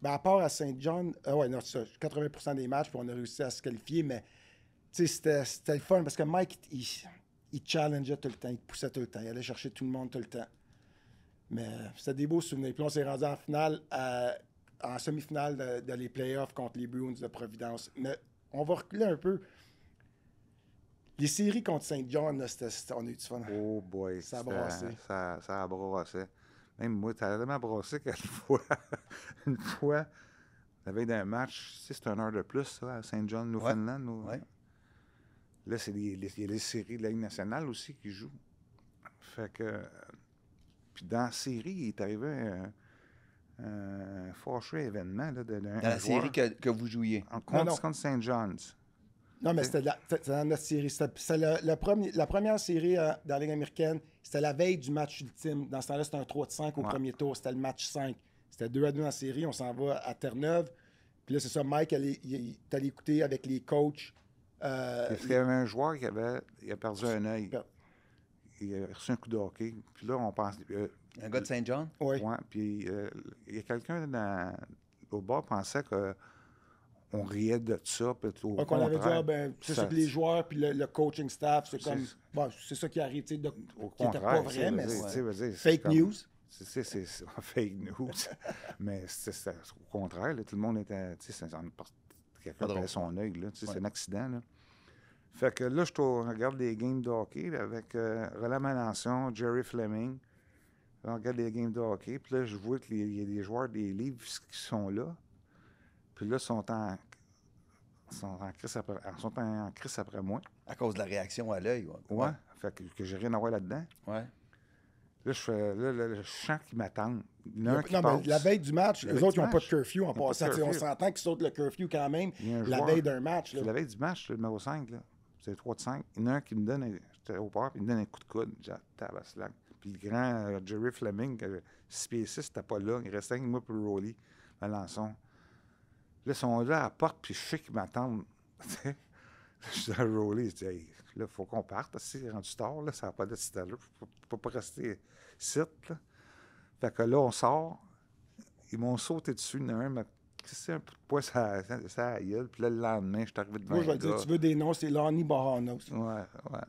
ben à part à Saint John, non, c'est ça, 80% des matchs, puis on a réussi à se qualifier. Mais tu sais, c'était le fun parce que Mike, il challengeait tout le temps, il poussait tout le temps, il allait chercher tout le monde tout le temps. Mais c'était des beaux souvenirs. Puis on s'est rendu en finale, en semi-finale de les playoffs contre les Bruins de Providence. Mais on va reculer un peu. Les séries contre Saint John, on a eu du fun. Oh boy. Ça a brassé. Ça a brassé. Même moi, ça a tellement brassé une fois, la veille d'un match, tu sais, c'est 1 heure de plus, ça, à Saint John, Newfoundland. Ouais. Là, il y a les séries de la Ligue nationale aussi qui jouent. Fait que... Puis dans la série, il est arrivé un fâcheux événement. Là, dans la série que vous jouiez? Contre St. John's. Non, mais c'était dans notre série. C'était la première série dans la Ligue américaine. C'était la veille du match ultime. Dans ce temps-là, c'était un 3-5 au premier tour. C'était le match 5. C'était 2-2 dans la série. On s'en va à Terre-Neuve. Puis là, c'est ça, Mike, il est allé écouter avec les coachs. Il y avait un joueur qui a perdu un œil. Il a reçu un coup de hockey. Puis là, on pense... un gars de Saint John? Oui. Ouais, puis il y a quelqu'un au bord qui pensait on riait de ça. Donc, on avait dit, c'est ça que les joueurs puis le coaching staff, c'est comme, c'est ça qui arrive, tu sais, qui n'était pas vrai, mais c'est fake news. C'est fake news. Mais c'est au contraire, là, tout le monde était, tu sais, quelqu'un perdait son œil, là, tu sais, c'est un accident, là. Fait que là, je regarde des games de hockey là, avec Roland Melançon, Jerry Fleming. On regarde des games de hockey, puis là, je vois qu'il y a des joueurs des livres qui sont là. Puis là, ils sont en crise après moi. À cause de la réaction à l'œil. Ouais. Fait que j'ai rien à voir là-dedans. Ouais. Là, je sens qu'ils m'attendent. Mais la veille du match, les autres, ils n'ont pas de curfew en passant. On s'entend qu'ils sautent le curfew quand même la veille d'un match. C'est la veille du match, le numéro 5. C'est 3 de 5. Il y en a un qui me donne, j'étais au port, puis il me donne un coup de coude. J'ai dit, tabaslac. Puis le grand Jerry Fleming, 6 pieds 6, c'était pas là. Il restait avec moi pour le Rolly, Melançon. Là, ils sont là à la porte, puis je sais qu'ils m'attendent. Je dis à Rolly, je dis, hey, là, il faut qu'on parte. C'est rendu tard, là, ça va pas d'être si tard. Il ne faut pas rester ici. Là. Fait que là, on sort. Ils m'ont sauté dessus. Il y en a un m'a crissé un peu de poing sur la gueule. Puis là, le lendemain, je suis arrivé devant. Moi, je vais te dire, tu veux des noms, c'est Lonnie Bohanos. Ouais.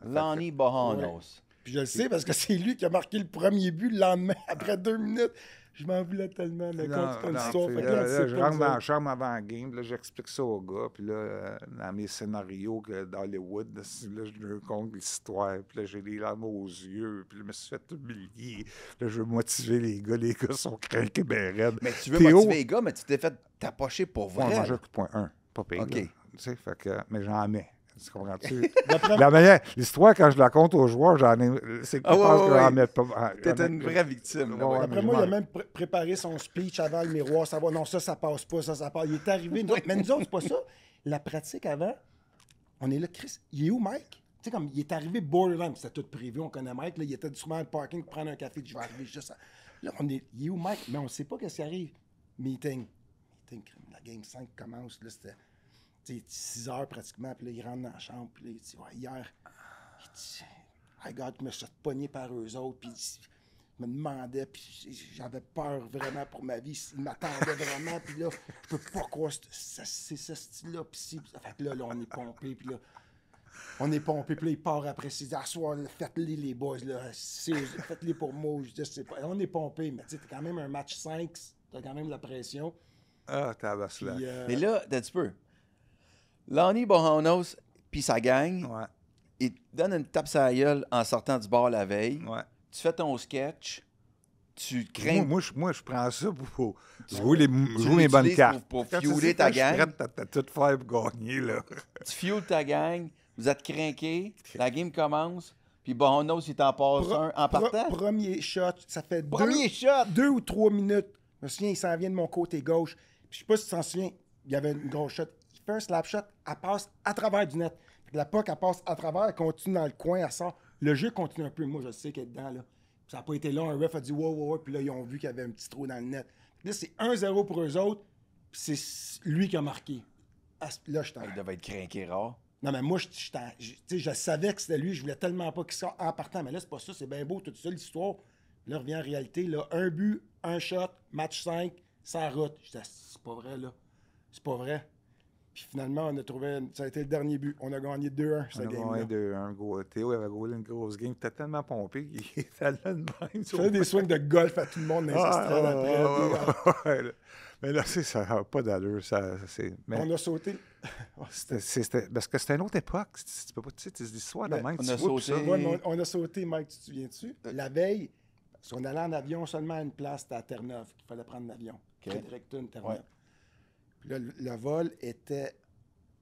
Lonnie Bohanos. Ouais. Puis je le sais parce que c'est lui qui a marqué le premier but le lendemain, après 2 minutes. Je m'en voulais tellement, mais quand tu l'histoire. Je rentre dans la chambre avant la game, là, j'explique ça au gars, puis là, dans mes scénarios d'Hollywood, là, je me compte l'histoire, puis là, j'ai les larmes aux yeux, puis là, je me suis fait humilier. Là, je veux motiver les gars sont craqués bien raides. Mais tu veux motiver les gars, mais tu t'es fait tapocher pour vrai. Moi, j'ai coup de poing 1, pas pire. OK. Tu sais, fait que, mais j'en mets. Tu comprends-tu? La manière, l'histoire, quand je la compte aux joueurs, j'en ai. C'est que je pense que j'en mets pas. T'étais une vraie victime. Après moi, il a même préparé son speech avant le miroir, savoir non, ça passe pas, ça passe. Il est arrivé. Mais nous autres, c'est pas ça. La pratique avant, on est là, Chris, il est où, Mike? Tu sais, comme il est arrivé borderline, c'était tout prévu, on connaît Mike, là, il était souvent dans le parking pour prendre un café, je vais arriver juste. Là, il est où, Mike? Mais on ne sait pas qu'est-ce qui arrive. Meeting. La game 5 commence, là, c'était. 6 heures pratiquement, puis là, il rentre dans la chambre, puis là, il dit, ouais, hier, il dit, je me suis pogné par eux autres, puis il me demandait, puis j'avais peur vraiment pour ma vie, il m'attendait vraiment, puis là, je peux pas croire, c'est ce style-là, puis si, fait que là, on est pompé, puis là, il part après, il dit, à soir, faites-les les boys, là, faites-les pour moi, je sais pas, on est pompé, mais tu sais, t'as quand même un match 5, t'as quand même de la pression. Ah, tabaslac. Mais là, un petit peu. Lonnie Bohanos puis sa gang, ils te donnent une tape sur la gueule en sortant du bar la veille. Ouais. Tu fais ton sketch, tu crains... Moi, je prends ça pour jouer mes bonnes cartes. Pour fueler ta gang. Je suis prêt à tout faire pour gagner, là. Tu fueles ta gang, vous êtes craqués, la game commence, puis Bohanos, il t'en passe un en partant. Premier shot, ça fait 2 ou 3 minutes. Je me souviens, il s'en vient de mon côté gauche. Puis, je sais pas si tu t'en souviens, il y avait une grosse shot. Il fait un slap shot, elle passe à travers du net. La puck, elle passe à travers, elle continue dans le coin, elle sort. Le jeu continue un peu. Moi, je sais qu'elle est dedans, là. Ça n'a pas été long. Un ref a dit wow. Puis là, ils ont vu qu'il y avait un petit trou dans le net. Puis là, c'est 1-0 pour eux autres. Puis c'est lui qui a marqué. Là, il devait être craqué rare. Non, mais moi, je savais que c'était lui. Je voulais tellement pas qu'il sorte en partant. Mais là, c'est pas ça. C'est bien beau, toute ça, l'histoire. Là, revient en réalité. Là, un but, un shot, match 5, ça route. Je disais, c'est pas vrai, là. C'est pas vrai. Puis finalement, on a trouvé. Ça a été le dernier but. On a gagné 2-1. On a gagné 2-1. Théo avait goalé une grosse game. T'es tellement pompé qu'il était là de même. Il faisait des swings de golf à tout le monde dans les estrades après. Mais là, ça n'a pas d'allure. Mais on a sauté. Parce que c'était une autre époque. Tu peux pas, tu sais, des histoires de même. On a sauté, Mike, tu te souviens-tu? La veille, parce qu'on allait en avion seulement à une place, c'était à Terre-Neuve. Il fallait prendre l'avion. Fredericton, Terre-Neuve. Ouais. Puis là, le vol était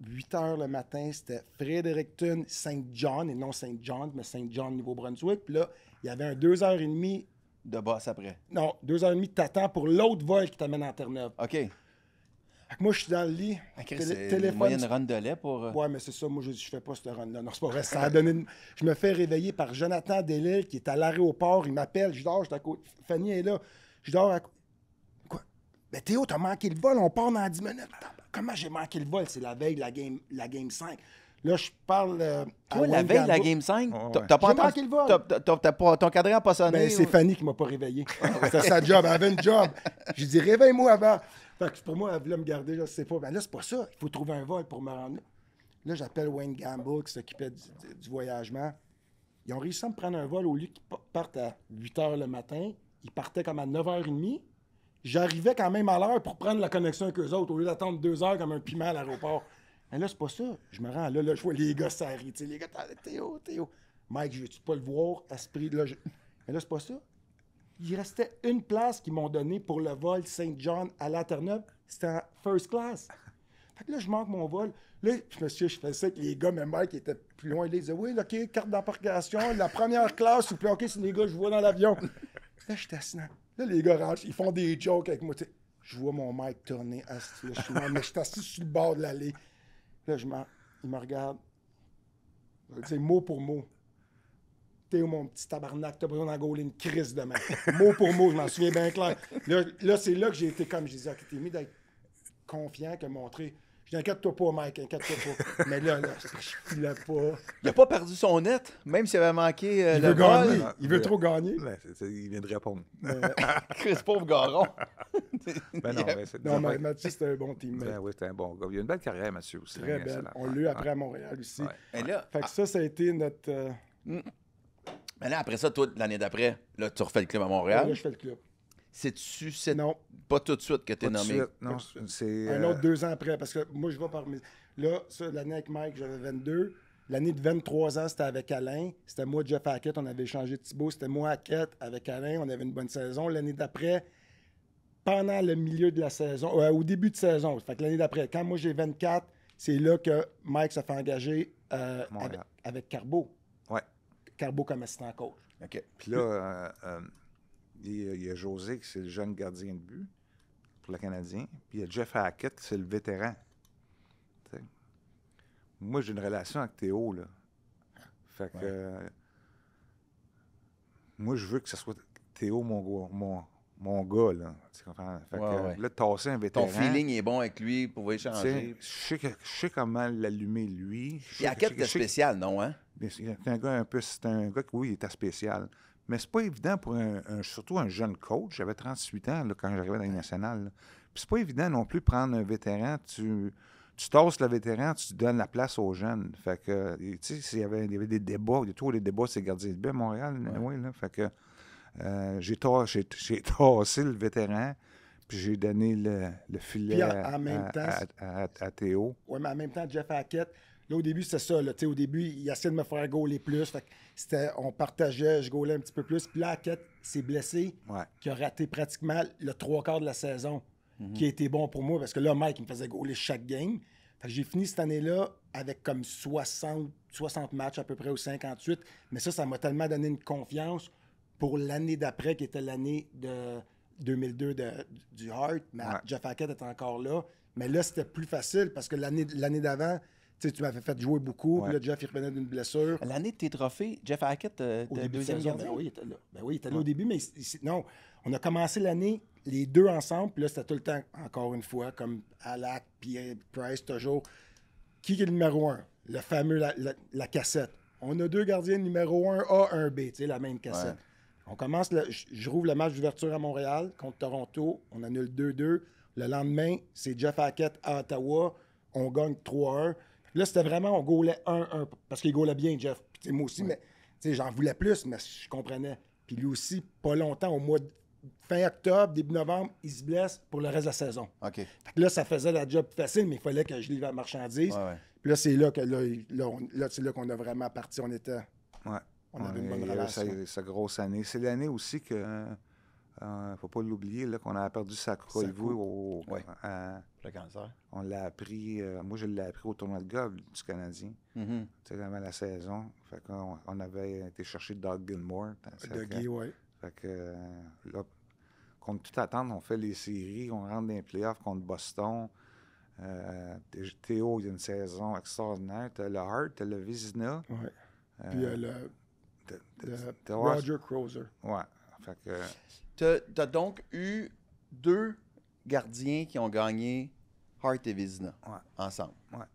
8 h le matin. C'était Fredericton, Saint-John, et non Saint-John, mais Saint-John, Nouveau-Brunswick. Puis là, il y avait un 2h30 de boss après. Non, 2h30 de t'attends pour l'autre vol qui t'amène en Terre-Neuve. OK. Fait que moi, je suis dans le lit. C'est une moyenne run de lait pour... Ouais, mais c'est ça. Moi, je fais pas ce run-là. Non, c'est pas vrai. Ça a donné Je me fais réveiller par Jonathan Delisle qui est à l'aéroport. Il m'appelle. Je dors, je suis à côté. Fanny est là. Je dors à... Quoi? Mais Théo, t'as manqué le vol. On part dans 10 minutes. Comment j'ai manqué le vol? C'est la veille, la game 5. Là, je parle Toi, la veille, la game 5, t'as pas manqué le vol. Ton cadran n'a pas sonné. Mais c'est Fanny qui m'a pas réveillé. C'était sa job. Elle avait une job. J'ai dit, réveille-moi avant. Fait que pour moi, elle voulait me garder, je sais pas. Ben là, c'est pas ça. Il faut trouver un vol pour me rendre là. Là, j'appelle Wayne Gamble qui s'occupait du voyagement. Ils ont réussi à me prendre un vol au lieu qu'ils partent à 8 h le matin. Ils partaient comme à 9 h30. J'arrivais quand même à l'heure pour prendre la connexion avec eux autres, au lieu d'attendre 2 heures comme un piment à l'aéroport. Mais là, c'est pas ça. Je me rends là, je vois les gars s'arrêter. Tu sais, les gars, Théo. Mike, je veux-tu pas le voir? Esprit, là, mais là, c'est pas ça. Il restait une place qu'ils m'ont donnée pour le vol Saint-John à La Terre-Neuve. C'était en first class. Fait que là, je manque mon vol. Là, monsieur, je fais ça avec les gars, mais Mike était plus loin. Il disait, oui, OK, carte d'embarcation, la première classe, ou puis OK, c'est les gars, je vois dans l'avion. Là, j'étais assis. Là, les gars rentrent, ils font des jokes avec moi. T'sais. Je vois mon Mike tourner, assis, là, mais je suis assis sur le bord de l'allée. Là, il me regarde. C'est mot pour mot. Théo, mon petit tabarnak, t'as besoin d'engoler une crise demain. Mot pour mot, je m'en souviens bien clair. Là, c'est là que j'ai été comme, je disais, OK, t'es mis d'être confiant que montrer. Je dis, inquiète-toi pas, Mike, inquiète-toi pas. Mais là, je filais pas. Il a pas perdu son net, même s'il avait manqué il le veut gagner. vol. Il veut trop gagner. Ben, il vient de répondre. Chris, pauvre garon. Ben non, mais Mathieu, c'était un bon team. Ben oui, c'était un bon gars. Il a une belle carrière, Mathieu, aussi. Très belle. On l'a eu après à Montréal aussi. Et là, fait que ça a été notre... Mais là, après ça, toi, l'année d'après, là, tu refais le club à Montréal. Là, je fais le club. C'est-tu Non. pas tout de suite que t'es nommé? Non, c'est... Un autre 2 ans après, parce que moi, je vais par mes... Là, ça, l'année avec Mike, j'avais 22. L'année de 23 ans, c'était avec Alain. C'était moi, Jeff Hackett, on avait échangé de Thibault. C'était moi, Hackett, avec Alain. On avait une bonne saison. L'année d'après, pendant le milieu de la saison, au début de saison, fait que l'année d'après, quand moi j'ai 24, c'est là que Mike s'est fait engager avec Carbo. Ouais. Carbo comme assistant coach. OK. Puis là, il y a José, qui c'est le jeune gardien de but pour le Canadien. Puis il y a Jeff Hackett, qui c'est le vétéran. T'sais. Moi, j'ai une relation avec Théo, là. Fait que... moi, je veux que ce soit Théo, mon gars, là. Fait que là, tasser un vétéran... Ton feeling est bon avec lui pour échanger. Je sais comment l'allumer, lui. Et Hackett était spécial, non, hein? C'est un gars qui, oui, il était spécial. Mais c'est pas évident pour surtout un jeune coach. J'avais 38 ans là, quand j'arrivais dans la Ligue nationale. Là. Puis c'est pas évident non plus de prendre un vétéran. Tu tasses le vétéran, tu donnes la place aux jeunes. Fait que, tu sais, il y avait des débats. Il y a toujours des débats, c'est gardien de but à Montréal. Oui, là. Fait que j'ai tassé le vétéran, puis j'ai donné le filet à Théo. Oui, mais en même temps, Jeff Hackett, là, au début, c'était ça. Là, au début, il essayait de me faire gauler plus. Fait que on partageait, je gaulais un petit peu plus. Puis là, Hackett s'est blessé, qui a raté pratiquement le 3/4 de la saison, qui a été bon pour moi, parce que là, Mike, il me faisait gauler chaque game. Fait que j'ai fini cette année-là avec comme 60 matchs à peu près, ou 58. Mais ça m'a tellement donné une confiance pour l'année d'après, qui était l'année de 2002 du Hart. Mais Jeff Hackett était encore là. Mais là, c'était plus facile, parce que l'année d'avant... Tu m'avais fait jouer beaucoup, puis là, Jeff, il revenait d'une blessure. L'année de tes trophées, Jeff Hackett, était deuxième gardien? Oui, il était là. Il était là au début, mais non. On a commencé l'année, les deux ensemble, puis là, c'était tout le temps, encore une fois, comme Alak, puis Price, toujours. Qui est le numéro 1? Le fameux, la cassette. On a 2 gardiens numéro 1 A, 1 B, la même cassette. On commence, je rouvre le match d'ouverture à Montréal contre Toronto. On annule 2-2. Le lendemain, c'est Jeff Hackett à Ottawa. On gagne 3-1. Là, c'était vraiment, on gaulait 1-1, parce qu'il gaulait bien, Jeff. Puis, moi aussi, mais j'en voulais plus, mais je comprenais. Puis lui aussi, pas longtemps, au mois de fin octobre, début novembre, il se blesse pour le reste de la saison. OK. Fait que là, ça faisait la job facile, mais il fallait que je livre la marchandise. Puis là, c'est là qu'on a vraiment parti. On était... On avait une bonne relation. Sa grosse année. C'est l'année aussi que... faut pas l'oublier, là, qu'on a perdu Sakura-Ivu le cancer. On l'a appris, moi je l'ai appris au tournoi de golf du Canadien, avant la saison. Fait qu'on avait été chercher Doug Gilmour. Dougie, oui. Fait que là, contre toute attente, on fait les séries, on rentre dans les playoffs contre Boston. Théo, il y a une saison extraordinaire. T'as le Hart, t'as le Vizina. Puis le Roger Crozer. Ouais. Fait que... T'as donc eu 2 gardiens qui ont gagné Hart et Vizina ensemble. Ouais.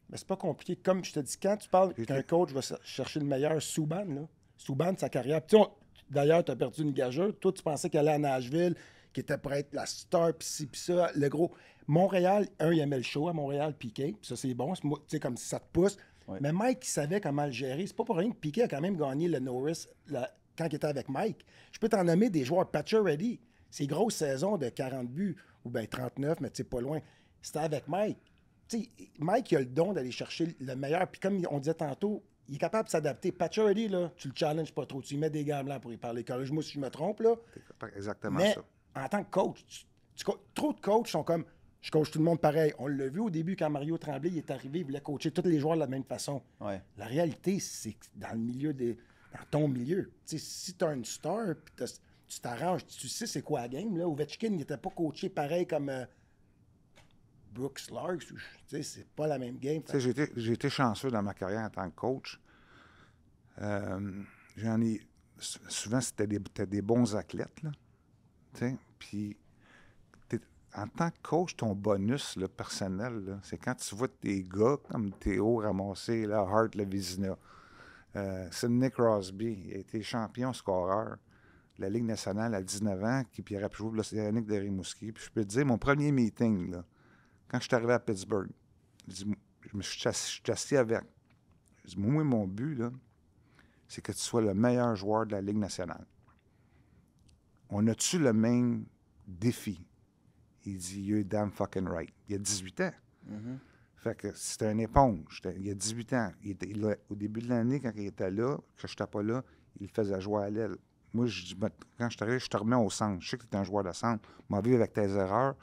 Mais c'est pas compliqué. Comme je te dis, quand tu parles qu'un coach va chercher le meilleur, Subban, là. Subban, sa carrière. D'ailleurs, tu as perdu une gageure. Toi, tu pensais qu'elle allait à Nashville, qui était pour être la star, pis ci, pis ça. Le gros. Montréal, il aimait le show à Montréal, Piqué. Ça, c'est bon. Tu sais, comme si ça te pousse. Ouais. Mais Mike, il savait comment le gérer. C'est pas pour rien que Piqué a quand même gagné le Norris quand il était avec Mike. Je peux t'en nommer des joueurs. Pacioretty, ses grosses saisons de 40 buts, ou bien 39, mais tu sais, pas loin. C'était avec Mike. Tu sais, Mike, il a le don d'aller chercher le meilleur. Puis comme on disait tantôt, il est capable de s'adapter. Pacioretty, là, tu le challenges pas trop. Tu lui mets des gants blancs pour y parler. Corrige-moi si je me trompe, là. C'est exactement mais, ça. En tant que coach, trop de coachs sont comme... Je coach tout le monde pareil. On l'a vu au début quand Mario Tremblay il est arrivé, il voulait coacher tous les joueurs de la même façon. Ouais. La réalité, c'est que dans le milieu dans ton milieu, si tu as une star, puis tu t'arranges, tu sais c'est quoi la game. Là. Ovechkin n'était pas coaché pareil comme Brooks Larks. C'est pas la même game. J'ai été chanceux dans ma carrière en tant que coach. Souvent, c'était des bons athlètes. Puis en tant que coach, ton bonus là, personnel, là, c'est quand tu vois des gars comme Théo ramasser, là, Hart, le Vézina. Sidney Crosby, il a été champion scoreur de la Ligue nationale à 19 ans, puis il aurait pu jouer pour l'Océanique de Rimouski. Puis je peux te dire, mon premier meeting, là, quand je suis arrivé à Pittsburgh, je me suis assis avec. Je dis, moi, mon but, là, c'est que tu sois le meilleur joueur de la Ligue nationale. On a-tu le même défi? Il dit, you're damn fucking right. Il a 18 ans. Mm-hmm. Fait que c'était une éponge. Il a 18 ans. Au début de l'année, quand il était là, que je n'étais pas là, il faisait jouer à l'aile. Moi, quand je suis arrivé, je te remets au centre. Je sais que tu es un joueur de centre. M'en vivre avec tes erreurs,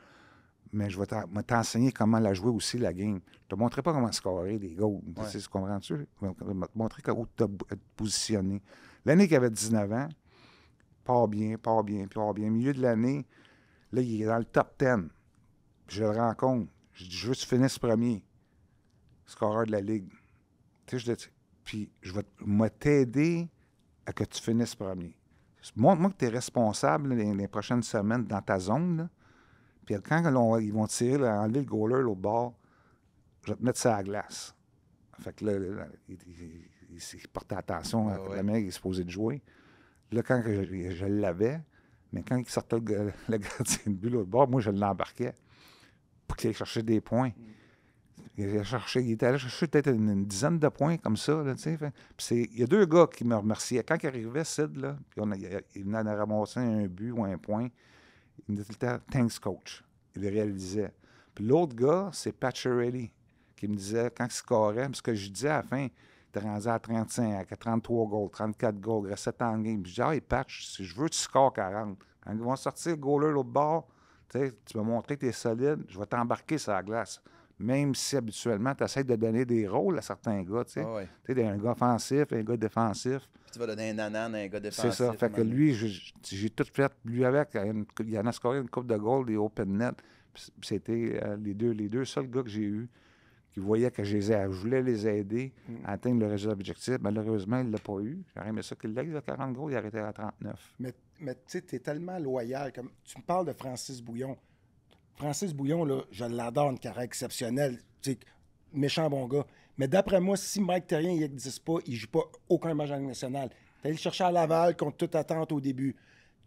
mais je vais t'enseigner comment la jouer aussi, la game. Je ne te montrerai pas comment scorer des goals. Ouais. Tu comprends-tu? Je vais te montrer où te positionner. L'année qu'il avait 19 ans, part bien. Au milieu de l'année, là, il est dans le top 10. Je le rencontre. Je dis, je veux que tu finisses premier. Scoreur de la Ligue. Tu sais, puis je vais t'aider à que tu finisses premier. Montre-moi que tu es responsable là, les prochaines semaines dans ta zone. Là. Puis quand ils vont tirer, là, enlever le goaler l'autre bord, je vais te mettre ça à la glace. Fait que là il porte attention à la manière qu'il est supposé de jouer. Là, quand je l'avais, mais quand il sortait le gardien de but l'autre bord, moi, je l'embarquais pour qu'il aille chercher des points. Il était allé chercher peut-être une dizaine de points comme ça. Là, il y a deux gars qui me remerciaient. Quand il arrivait, Sid, là, puis il venait de ramasser un but ou un point, il me disait tout le temps « Thanks, coach ». Il le réalisait. Puis l'autre gars, c'est Pacioretty, qui me disait, quand il scorait, parce que je disais à la fin, il était rendu à 35, à 33 goals, 34 goals, il restait en game. Puis je dis « Hey, Patch, si je veux que tu scores 40, quand ils vont sortir le goaler l'autre bord, tu vas montrer que tu es solide, je vais t'embarquer sur la glace. » Même si habituellement, tu essaies de donner des rôles à certains gars. Tu sais, un gars offensif, un gars défensif. Puis tu vas donner un nanan à un gars défensif. C'est ça. Fait que lui, j'ai tout fait. Lui avec, il en a scoré une coupe de goal, des open net. Puis c'était les deux seuls gars que j'ai eus qui voyaient que je voulais les aider à atteindre le résultat objectif. Malheureusement, il ne l'a pas eu. J'aurais aimé ça qu'il l'ait eu à 40 goals, il arrêtait à 39. Mais tu sais, tu es tellement loyal. Comme tu me parles de Francis Bouillon. Francis Bouillon, là, je l'adore, une carrière exceptionnelle. Méchant bon gars. Mais d'après moi, si Mike Therrien n'existe pas, il ne joue pas aucun match en Ligue nationale. Tu allé le chercher à Laval contre toute attente au début.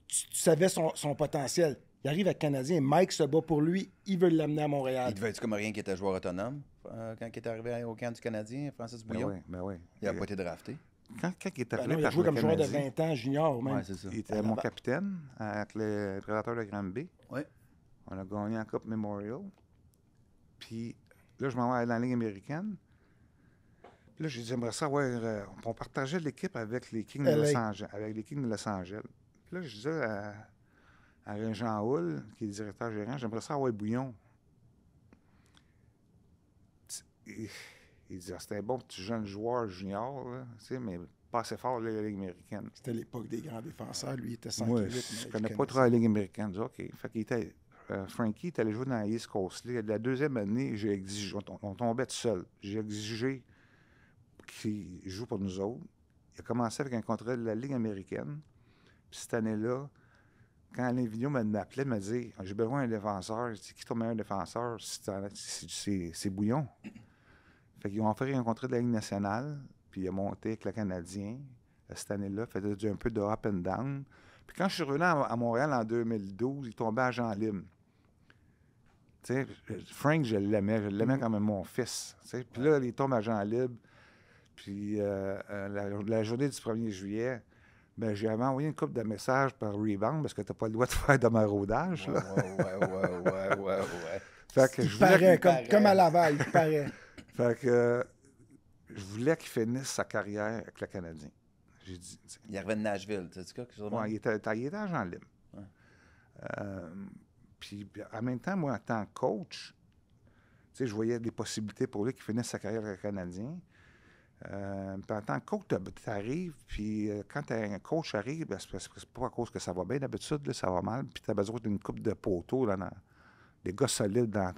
Tu savais son potentiel. Il arrive avec le Canadien. Mike se bat pour lui. Il veut l'amener à Montréal. Il devait être comme rien qui était joueur autonome quand il est arrivé au camp du Canadien, Francis Bouillon. Ben oui. Il n'a pas été drafté. Quand il est arrivé il a joué comme joueur de 20 ans, junior même. Ouais, c'est ça. Il était mon capitaine avec les Prédateurs de Granby. Oui. On a gagné en Coupe Memorial. Puis là, je m'en vais dans la Ligue américaine. Puis là, j'ai dit, j'aimerais savoir, on partageait l'équipe avec les Kings de Los Angeles. Puis là, je disais à Jean Houle, qui est le directeur gérant, j'aimerais savoir Bouillon. Il dit, c'était un bon petit jeune joueur junior, là, mais pas assez fort la Ligue américaine. C'était l'époque des grands défenseurs. Lui, il était 5'8". Moi, je ne connais pas trop la Ligue américaine. Je dis, OK. Fait qu'il était... Frankie est allé jouer dans la East Coast League. La deuxième année, j'ai exigé, on tombait tout seul. J'ai exigé qu'il joue pour nous autres. Il a commencé avec un contrat de la Ligue américaine. Puis cette année-là, quand Alain Vigneault m'appelait, il m'a dit, j'ai besoin d'un défenseur. Je dis, qui est ton meilleur défenseur? C'est Bouillon. Fait qu'ils ont offert un contrat de la Ligue nationale, puis il a monté avec le Canadien cette année-là, fait un peu de up and down. Puis quand je suis revenu à Montréal en 2012, il tombait agent libre. Tu sais, Frank, je l'aimais comme mon fils. Tu sais. Puis là, il tombe agent libre. Puis la journée du 1er juillet, ben, j'avais envoyé une couple de messages par Rebound parce que tu n'as pas le droit de faire de maraudage. Ouais. Fait que il paraît, comme à Laval, il paraît. Fait que je voulais qu'il finisse sa carrière avec le Canadien. J'ai dit... Il arrivait de Nashville, tu sais quelque chose de même? Oui, il était agent libre. Ouais. Puis en même temps, moi, en tant que coach, tu sais, je voyais des possibilités pour lui qu'il finisse sa carrière avec le Canadien. Puis en tant que coach, tu arrives, puis quand un coach arrive, ben, c'est pas à cause que ça va bien d'habitude, là, ça va mal, puis tu as besoin d'une coupe de poteaux, là, des gars solides dans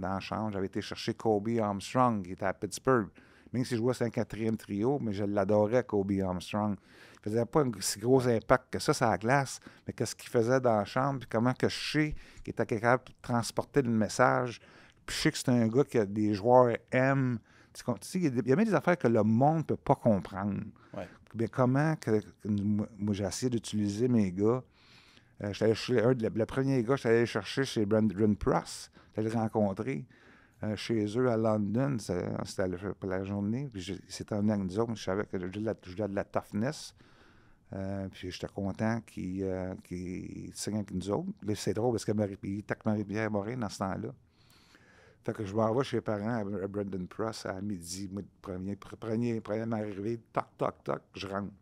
la chambre. J'avais été chercher Kobe Armstrong, qui était à Pittsburgh. Même si je jouais sur un 4e trio, mais je l'adorais, Kobe Armstrong. Il faisait pas un si gros impact que ça, la glace, mais qu'est-ce qu'il faisait dans la chambre, puis comment que je sais qu'il était capable de transporter le message. Puis je sais que c'est un gars que des joueurs aiment. Tu sais, il y a bien des affaires que le monde ne peut pas comprendre. Ouais. Mais comment que moi, j'ai essayé d'utiliser mes gars. Le premier gars, je suis allé chercher chez Brandon Pross. Je l'ai rencontré chez eux à London. C'était pour la journée. Puis c'était un avec nous autres. Je savais que je voulais de la toughness. Puis j'étais content qu'il signe avec nous autres. Là, c'est drôle parce qu'il était avec Marie-Pierre Morin dans ce temps-là. Fait que je m'en vais chez les parents à Brandon Pross à midi. Moi, premier m'arriver, toc, je rentre.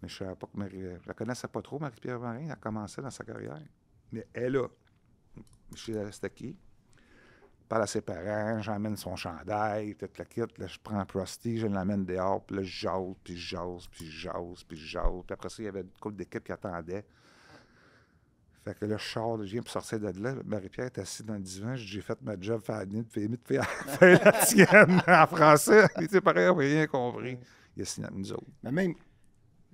Mais je savais pas que je la connaissais pas trop, Marie-Pierre Morin. Elle commençait dans sa carrière. Mais elle est là. Je suis là, c'était qui? Je parle à ses parents, j'emmène son chandail, toute la kit. Là, je prends Prosty, je l'emmène dehors, puis là, je jase. Puis après ça, il y avait une couple d'équipes qui attendaient. Fait que là, je sors, je viens pour sortir de là. Marie-Pierre est assise dans le divan. J'ai fait ma job, faire la tienne en français. Il était pareil, on n'a rien compris. Il a signé avec nous autres. Mais même,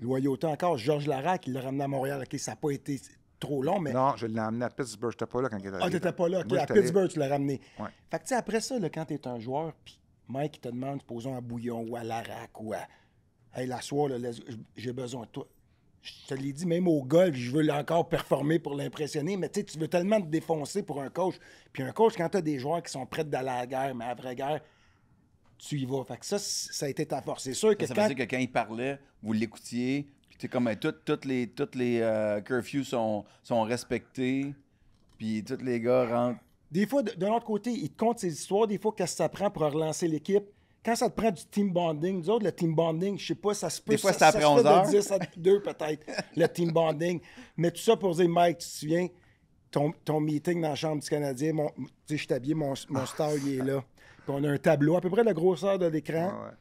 loyauté encore, Georges Larac, il l'a ramené à Montréal. OK, ça n'a pas été trop long, mais... Non, je l'ai emmené à Pittsburgh. Je n'étais pas là quand il était arrivé. Ah, tu n'étais pas là. OK, à Pittsburgh, tu l'as ramené. Ouais. Fait que, tu sais, après ça, là, quand tu es un joueur, puis Mike, il te demande, posons à Bouillon ou à Larac ou à... Hey, la soirée, là, j'ai besoin de toi. Je te l'ai dit, même au golf, je veux encore performer pour l'impressionner, mais tu sais, tu veux tellement te défoncer pour un coach. Puis un coach, quand tu as des joueurs qui sont prêts d'aller à la guerre, mais à la vraie guerre, tu y vas. Fait que ça a été ta force. C'est sûr que ça veut dire que quand il parlait, vous l'écoutiez, puis tu sais, comme toutes les curfews sont respectés, puis tous les gars rentrent. Des fois, de l'autre côté, il te compte ses histoires, des fois, qu'est-ce que ça prend pour relancer l'équipe. Quand ça te prend du team bonding, nous autres, le team bonding, je sais pas, ça se peut. Des fois, c'est ça après 11 heures. De 10 à 2 peut-être, le team bonding. Mais tout ça pour dire, Mike, tu te souviens, ton meeting dans la Chambre du Canadien, tu sais, je suis habillé, mon star, il est là. Puis on a un tableau, à peu près la grosseur de l'écran. Ouais.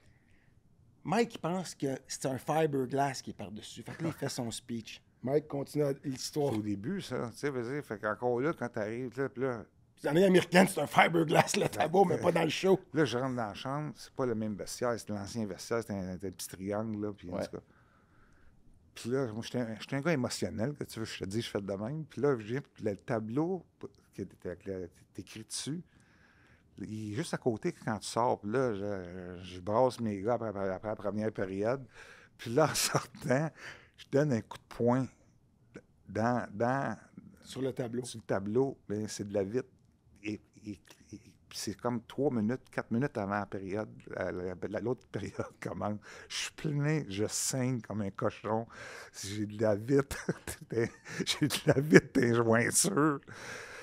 Mike, il pense que c'est un fiberglass qui est par-dessus. Fait que là, il fait son speech. Mike continue l'histoire. C'est au début, ça. Tu sais, vas-y, fait qu'encore là, quand t'arrives, là, puis là... Dans les américaines, c'est un fiberglass, le tableau, mais pas dans le show. Là, je rentre dans la chambre, c'est pas le même vestiaire, c'est l'ancien vestiaire, c'était un petit triangle, là, puis en tout cas. Puis là, moi, j'étais un gars émotionnel, que tu veux, je te dis, je fais de même. Puis là, je viens, le tableau qui était écrit dessus, il est juste à côté quand tu sors. Puis là, je brasse mes gars après la première période. Puis là, en sortant, je donne un coup de poing sur le tableau. Sur le tableau, bien, c'est de la vitre. Et c'est comme 3 minutes, 4 minutes avant la période, l'autre période commence. Je suis plein, je saigne comme un cochon. J'ai de la vitre, j'ai de la vitre des jointures.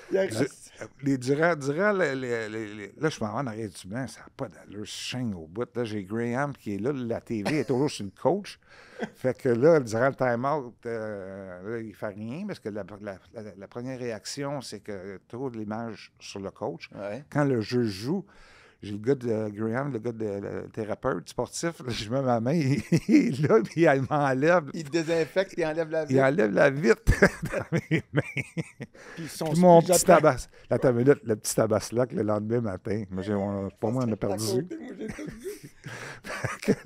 Durant là, je m'en vais en arrière du banc, ça n'a pas d'allure, je saigne au bout. Là, j'ai Graham qui est là, la TV est toujours sur le coach. Fait que là, durant le time-out, là, il ne fait rien parce que la première réaction, c'est que trop de l'image sur le coach. Ouais. Quand le jeu joue, j'ai le gars de Graham, le gars de le thérapeute sportif, là, je mets ma main, il est là, puis il m'enlève. Il désinfecte, il enlève la vitre. Il enlève la vitre dans mes mains. Puis mon petit tabac. Attends une minute, le petit tabac-là, le lendemain matin, pour moi, on a perdu.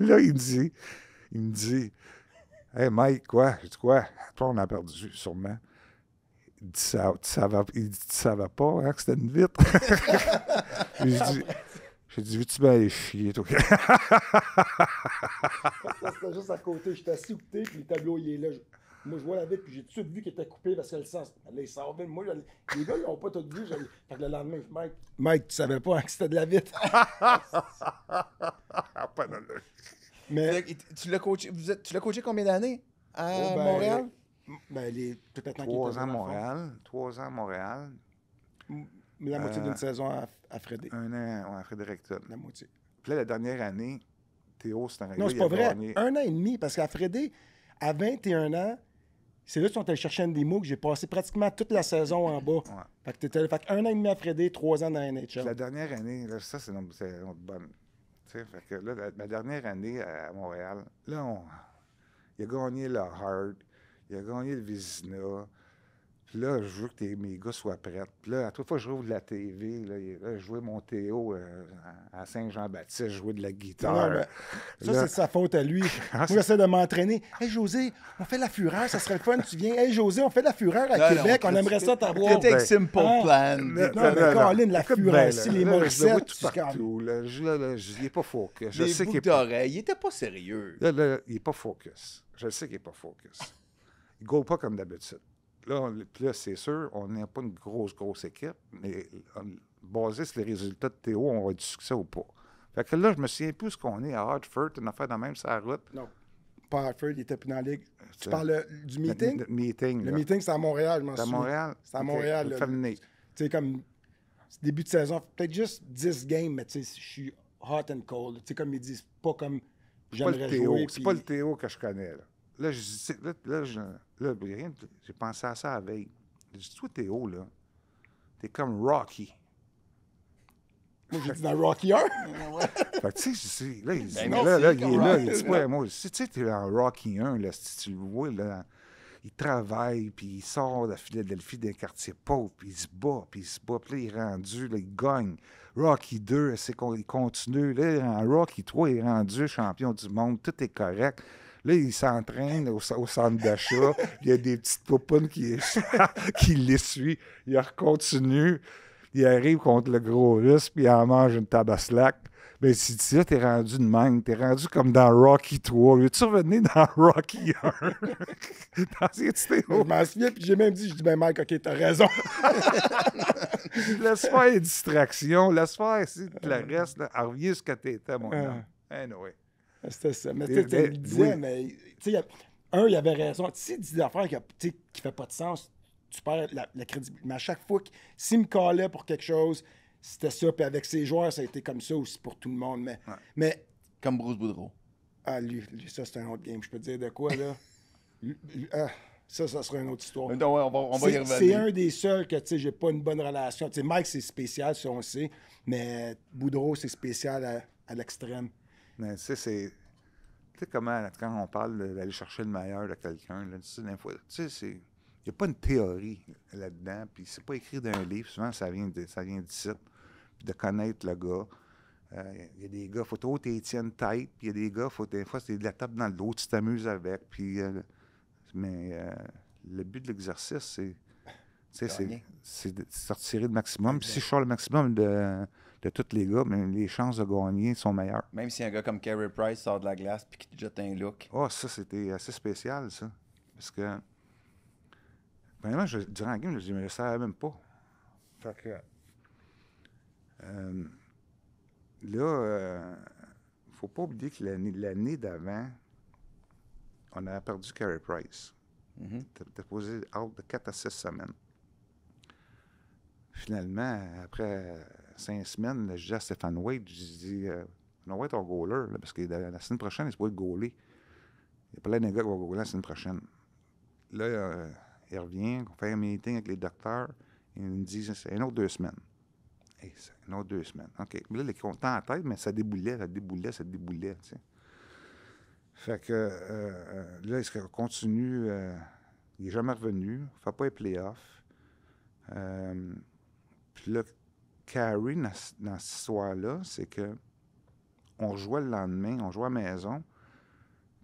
Là, il me dit, hey Mike, quoi? Je dis quoi? Toi, on a perdu, sûrement. Il dit, ça va pas, hein, que c'était une vitre. J'ai dit, veux-tu bien chier, toi? C'était juste à côté, j'étais assis au côté, puis le tableau, il est là. Moi, je vois la vitre, puis j'ai tout de suite vu qu'il était coupé parce que le sens. Là, il sort vite. Moi, les gars, ils n'ont pas tout vu. Fait que le lendemain, Mike, tu savais pas que c'était de la vitre. Pas dans le... Mais tu l'as coaché combien d'années à Montréal? Peut-être 3 ans à Montréal. 3 ans à Montréal. La moitié d'une saison à Frédé. 1 an à Fredericton. La moitié. Puis là, la dernière année, Théo, c'est arrivé. Non, c'est pas vrai. 1 an et demi, parce qu'à Frédé, à 21 ans, c'est là qu'ils sont allés chercher Andy Moore que j'ai passé pratiquement toute la saison en bas. Ouais. Fait que 1 an et demi à Frédé, 3 ans dans la NHL. La dernière année, là, ça, c'est une bonne. Fait que là, la dernière année à Montréal, là, il a gagné le Hart, il a gagné le Vézina. Puis là, je veux que mes gars soient prêts. Puis là, à toute fois que je rouvre la TV, là, je jouais mon Théo à Saint-Jean-Baptiste, je jouais de la guitare. Non, ça, c'est sa faute à lui. Moi, j'essaie de m'entraîner. « Hey, José, on fait la fureur, ça serait le fun, tu viens. Hey, José, on fait la fureur à Québec, on aimerait ça t'avoir. » T'étais avec Simple Plan. Non, mais Colin, la fureur ici, les Morissettes. Je le vois tout partout. Il n'est pas focus. Je Les sais qu'il boucles d'oreilles, il était pas sérieux. Là, il n'est pas focus. Je sais qu'il n'est pas focus. Il ne goal pas comme d'habitude. Là, c'est sûr, on n'est pas une grosse équipe, mais basé sur les résultats de Théo, on va du succès ou pas. Fait que là, je me souviens plus ce qu'on est à Hartford, une affaire de même sur la route. Non, pas Hartford, il était plus dans la ligue. Tu parles du meeting? Le meeting, le meeting, c'est à Montréal, je m'en souviens. C'est à Montréal? C'est à Montréal. Le féminin. Tu sais, comme début de saison, peut-être juste 10 games, mais tu sais, je suis hot and cold. Tu sais, comme ils disent, pas comme j'aimerais jouer. C'est pas le Théo que je connais, là. Là, j'ai pensé à ça la veille. J'ai dit, toi, Théo, là, t'es comme Rocky. Moi, j'ai dit dans Rocky 1. Fait que, tu sais, là, il dit, il dit, ouais, moi, tu sais, t'es dans Rocky 1, là, si tu le vois, là, il travaille, puis il sort de Philadelphie d'un quartier pauvre, puis il se bat, puis là, il est rendu, là, il gagne. Rocky 2, c'est qu'il continue. Là, en Rocky 3, il est rendu champion du monde, tout est correct. Là, il s'entraîne au centre d'achat. Il y a des petites poupounes qui l'essuient. Il continue. Il arrive contre le gros russe, puis il en mange une tabaslac. Mais si tu dis, t'es rendu de même, t'es rendu comme dans Rocky 3. Veux-tu revenir dans Rocky 1? Je m'en souviens, puis j'ai même dit, je dis, ben Mike, OK, t'as raison. Laisse faire les distractions, laisse faire le reste, là, reviens ce que t'étais, mon homme. Anyway. C'était ça. Mais tu sais, il disait, mais tu sais, il avait raison. Tu sais, il dit des affaires qui ne fait pas de sens. Tu perds la crédibilité. Mais à chaque fois s'il me calait pour quelque chose, c'était ça. Puis avec ses joueurs, ça a été comme ça aussi pour tout le monde. Mais comme Bruce Boudreau. Ah, lui, ça, c'est un autre game. Je peux te dire de quoi, là? Ça serait une autre histoire. Donc, on va y revenir. C'est un des seuls que, tu sais, j'ai pas une bonne relation. Tu sais, Mike, c'est spécial, ça, on le sait. Mais Boudreau, c'est spécial à l'extrême. Mais tu sais, comment, quand on parle d'aller chercher le meilleur de quelqu'un, là, tu sais, il n'y a pas une théorie là-dedans, puis c'est pas écrit dans un livre, souvent ça vient d'ici, puis de connaître le gars. Il y a des gars, il faut trop t'y tiennes tête, puis il y a des gars, des fois, c'est de la tape dans le dos, tu t'amuses avec, puis... mais le but de l'exercice, c'est de sortir le maximum. Puis si je sors le maximum de tous les gars, mais les chances de gagner sont meilleures. Même si un gars comme Carey Price sort de la glace puis qu'il te jette un look. Ah, ça, c'était assez spécial, ça. Parce que, vraiment, durant la game, je ne le savais même pas. Fait que, là, faut pas oublier que l'année d'avant, on a perdu Carey Price. T'es posé out de 4 à 6 semaines. Finalement, après 5 semaines, je dis à Stéphane Wade, je dis, on va être un goaler, là, parce que la semaine prochaine, il se peut être goaler. Il y a plein de gars qui vont goaler la semaine prochaine. Là, il revient, on fait un meeting avec les docteurs, et ils me disent, c'est une autre 2 semaines. Hey, c'est une autre 2 semaines. OK. Là, il est content en tête, mais ça déboulait. Tu sais. Fait que là, il continue. Il n'est jamais revenu. Il ne fait pas les playoffs. Puis là, Carey, dans cette histoire-là, c'est que on jouait le lendemain, on jouait à la maison.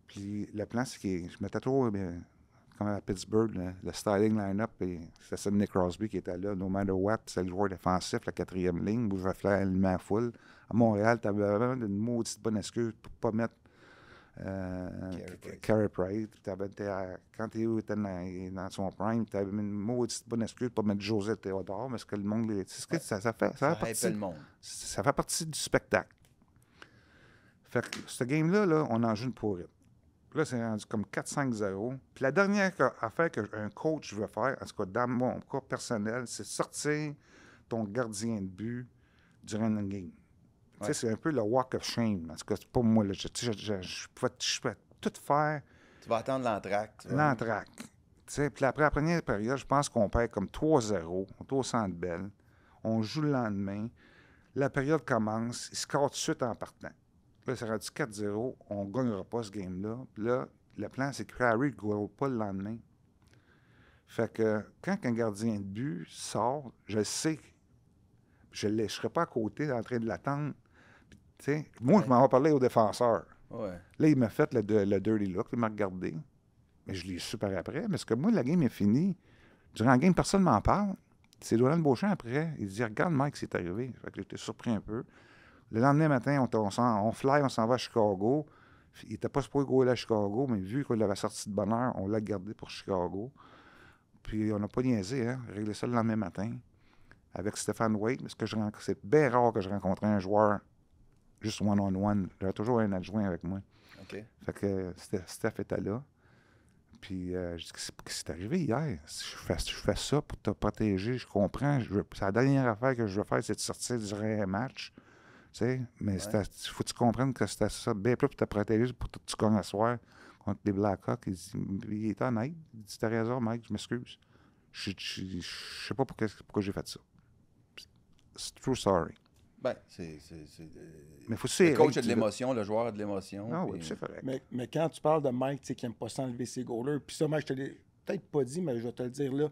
Puis le plan, c'est que je mettais trop, comme à Pittsburgh, le styling line-up, c'était ça de Nick Crosby qui était là. No matter what, c'est le joueur défensif, la 4e ligne, où je vais faire aligner la foule. À Montréal, tu avais vraiment une maudite bonne excuse pour ne pas mettre Carey Price. Quand Théo était dans son prime, tu avais une maudite bonne excuse pour mettre José Théodore, parce que le monde... Ça fait partie du spectacle. Fait que ce game-là, là, on en joue une pourrite. Là, c'est rendu comme 4-5-0. Puis la dernière affaire qu'un coach veut faire, en tout cas dans mon cas personnel, c'est sortir ton gardien de but durant une game. Tu sais, c'est un peu le walk of shame. En tout cas, c'est pas moi. Là, je peux tout faire. Tu vas attendre l'entracte. L'entracte. Tu sais, puis après la première période, je pense qu'on perd comme 3-0. On est au Centre Bell. On joue le lendemain. La période commence. Il score tout de suite en partant. Là, c'est rendu 4-0. On ne gagnera pas ce game-là. Puis là, le plan, c'est que Harry ne goal pas le lendemain. Fait que quand un gardien de but sort, je sais, je ne serai pas à côté en train de l'attendre. Moi, je m'en vais parler au défenseur. Ouais. Là, il m'a fait le dirty look, il m'a regardé. Mais je l'ai su par après, parce que moi, la game est finie. Durant la game, personne ne m'en parle. C'est Donald Beauchamp après. Il dit, regarde, Mike, c'est arrivé. Fait que j'étais surpris un peu. Le lendemain matin, on fly, on s'en va à Chicago. Il n'était pas supposé go à Chicago, mais vu qu'il avait sorti de bonne heure, on l'a gardé pour Chicago. Puis on n'a pas niaisé, hein. Réglé ça le lendemain matin avec Stéphane Wade, parce que c'est bien rare que je rencontre un joueur juste one-on-one. J'avais toujours un adjoint avec moi. OK. Fait que Steph était là. Puis je dis, qu'est-ce qui s'est arrivé hier? Je fais ça pour te protéger, je comprends. C'est la dernière affaire que je veux faire, c'est de sortir du vrai match. Tu sais, mais il faut que tu comprennes que c'était ça bien plus pour te protéger, pour que tu gagnes à soir contre les Blackhawks. Il était honnête. Il dit, t'as raison, Mike, je m'excuse. Je sais pas pourquoi j'ai fait ça. C'est true sorry. Ben, Mais faut le coach a de l'émotion, le joueur a de l'émotion. Ah oui, c'est correct. Mais quand tu parles de Mike, qui n'aime pas s'enlever ses goalers, puis ça, Mike, je te l'ai peut-être pas dit, mais je vais te le dire là.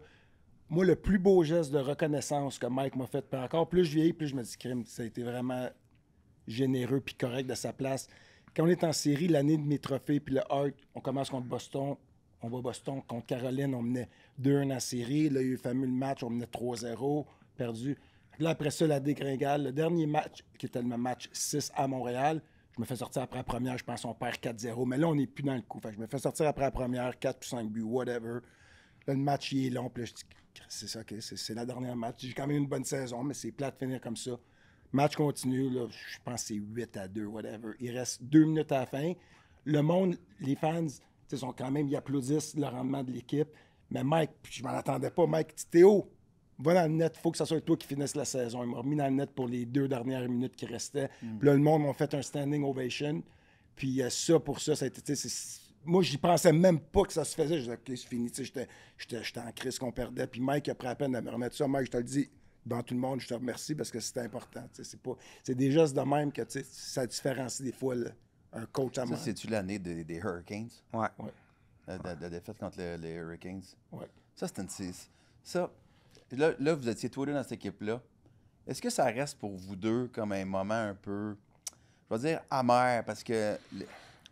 Moi, le plus beau geste de reconnaissance que Mike m'a fait, puis encore plus je vieillis, plus je me dis, crime, ça a été vraiment généreux puis correct de sa place. Quand on est en série, l'année de mes trophées, puis le Hart, on commence contre Boston. On va à Boston contre Caroline, on menait 2-1 en série. Là, il y a eu le fameux match, on menait 3-0, perdu. Là, après ça, la dégringale. Le dernier match, qui était le match 6 à Montréal, je me fais sortir après la première, je pense qu'on perd 4-0. Mais là, on n'est plus dans le coup. Fait que je me fais sortir après la première, 4 ou 5 buts, whatever. Là, le match, il est long. Puis là, je dis, c'est ça, okay, c'est la dernière match. J'ai quand même une bonne saison, mais c'est plat de finir comme ça. Match continue, là, je pense que c'est 8-2, whatever. Il reste 2 minutes à la fin. Le monde, les fans, sont quand même, ils applaudissent le rendement de l'équipe. Mais Mike, je m'en attendais pas. Mike, Théo, va dans le net, il faut que ça soit toi qui finisse la saison. Il m'a remis dans le net pour les 2 dernières minutes qui restaient. Puis là, le monde m'a fait un standing ovation. Puis ça, pour ça, ça a été... Moi, j'y pensais même pas que ça se faisait. Je disais, OK, c'est fini. J'étais en crise qu'on perdait. Puis Mike a pris la peine de me remettre ça. Mike, je te le dis, devant tout le monde, je te remercie parce que c'était important. C'est des gestes de même que ça différencie des fois un coach à moi. Ça, c'est-tu l'année des Hurricanes? Ouais. La défaite contre les Hurricanes? Ouais. Ça, c'était une... Ça... Là, vous étiez tous les deux dans cette équipe-là. Est-ce que ça reste pour vous deux comme un moment un peu, je vais dire, amer? Parce que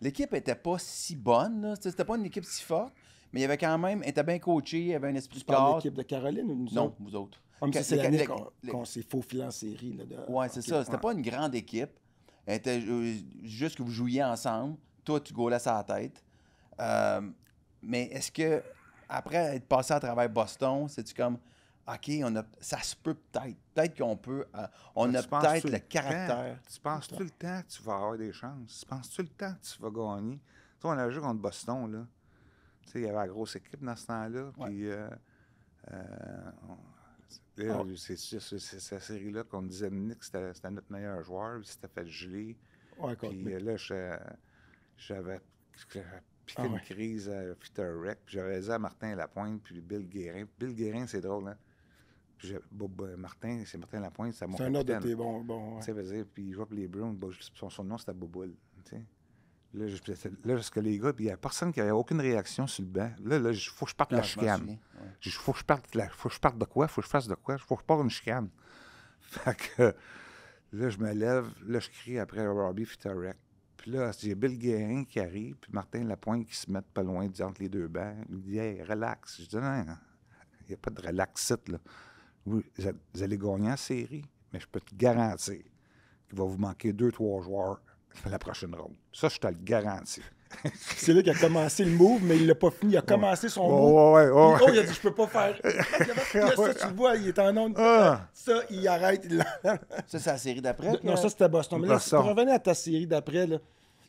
l'équipe n'était pas si bonne. C'était pas une équipe si forte, mais il y avait quand même... Elle était bien coachée, il y avait un esprit de classe. L'équipe de Caroline ou nous non, autres? vous autres. C'est l'année qu'on s'est faufilé en série. Oui, c'est ça. C'était pas une grande équipe. Elle était juste que vous jouiez ensemble. Toi, tu gaulais ça à la tête. Mais est-ce que, après être passé à travers Boston, c'est-tu comme... OK, ça se peut peut-être. Peut-être qu'on peut... on a peut-être le caractère. Tu penses tout le temps que tu vas avoir des chances? Tu penses tout le temps que tu vas gagner? Tu sais, on a joué contre Boston, là. Tu sais, il y avait la grosse équipe dans ce temps-là. Puis, c'est cette série-là qu'on disait Nick, c'était notre meilleur joueur. Puis c'était fait geler. Ouais, puis là, j'avais piqué une crise à Peter Reck. Puis j'avais dit à Martin Lapointe, puis Bill Guérin. Bill Guérin, c'est drôle, hein? Puis Martin, c'est Martin Lapointe, c'est mon capitaine. C'est un autre de tes bons. Tu sais, puis il joue pour les Browns. Son nom, c'était Boboul. Tu sais. Là, parce que les gars, puis il n'y a personne qui n'avait aucune réaction sur le banc. Là, il faut que je parte la chicane. Il faut que je parte de quoi? Il faut que je fasse de quoi? Il faut que je parte une chicane. Fait que là, je me lève. Là, je crie après Robbie Fitarek. Puis là, j'ai Bill Guérin qui arrive, puis Martin Lapointe qui se met pas loin entre les deux bancs. Il me dit, hey, relax. Je dis, non, il n'y a pas de relax site, là. Oui, vous allez gagner en série, mais je peux te garantir qu'il va vous manquer 2-3 joueurs la prochaine ronde. Ça, je te le garantis. C'est là qu'il a commencé le move, mais il l'a pas fini. Il a commencé son move. Oh, il a dit, je peux pas faire. Là, ça, tu le vois, il est en onde. Ça, il arrête. Ça, c'est la série d'après? Non, ça, c'était Boston. Mais là, pour revenir à ta série d'après, là,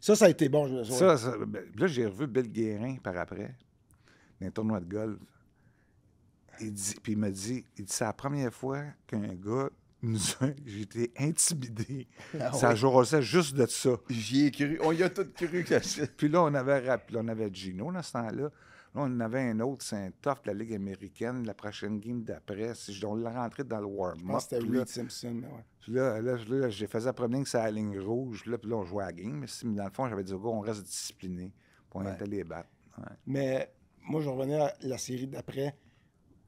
ça a été bon. Là, j'ai revu Bill Guérin par après, dans un tournoi de golf. Puis il m'a dit, c'est la première fois qu'un gars j'ai été intimidé. Ça jasait juste de ça. J'y ai cru. On y a tout cru. Puis là, on avait Gino dans ce temps-là. Là, on avait un autre, c'est un tough de la Ligue américaine. La prochaine game d'après, on l'a rentré dans le warm-up. Je pense que c'était Reed Simpson. Ouais. Puis là, j'ai fait promener que c'est la ligne rouge. Puis là, on jouait à la game. Mais dans le fond, j'avais dit au gars, on reste discipliné. Puis on était les battre. Ouais. Mais moi, je revenais à la série d'après.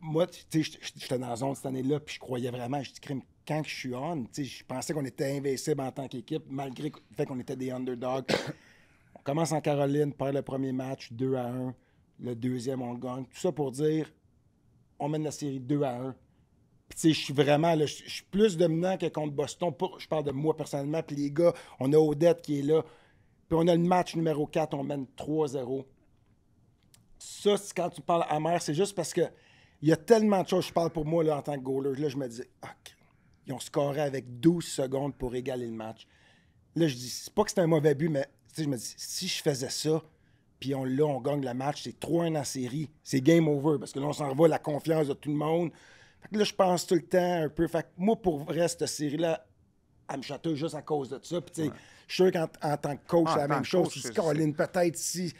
Moi, tu sais, j'étais dans la zone cette année-là, puis je croyais vraiment, je dis, crime, quand je suis on, tu sais, je pensais qu'on était invincible en tant qu'équipe, malgré le fait qu'on était des underdogs. On commence en Caroline, perd le premier match 2-1, le deuxième, on gagne. Tout ça pour dire, on mène la série 2-1. Puis, tu sais, je suis vraiment, là, je suis plus dominant que contre Boston. Je parle de moi personnellement, puis les gars, on a Odette qui est là. Puis on a le match numéro 4, on mène 3-0. Ça, quand tu parles amer, c'est juste parce que il y a tellement de choses, je parle pour moi là, en tant que goaler. Là, je me dis, OK, ils ont scoré avec 12 secondes pour égaler le match. Là, je dis, c'est pas que c'était un mauvais but, mais je me dis, si je faisais ça, puis on gagne le match, c'est 3-1 en série, c'est game over, parce que là, on s'en va la confiance de tout le monde. Fait que là, je pense tout le temps un peu. Fait que moi, pour vrai, cette série-là, elle me chatouille juste à cause de ça. Puis, tu sais, je suis sûr qu'en tant que coach, c'est la même chose. Tu Caroline, peut-être si.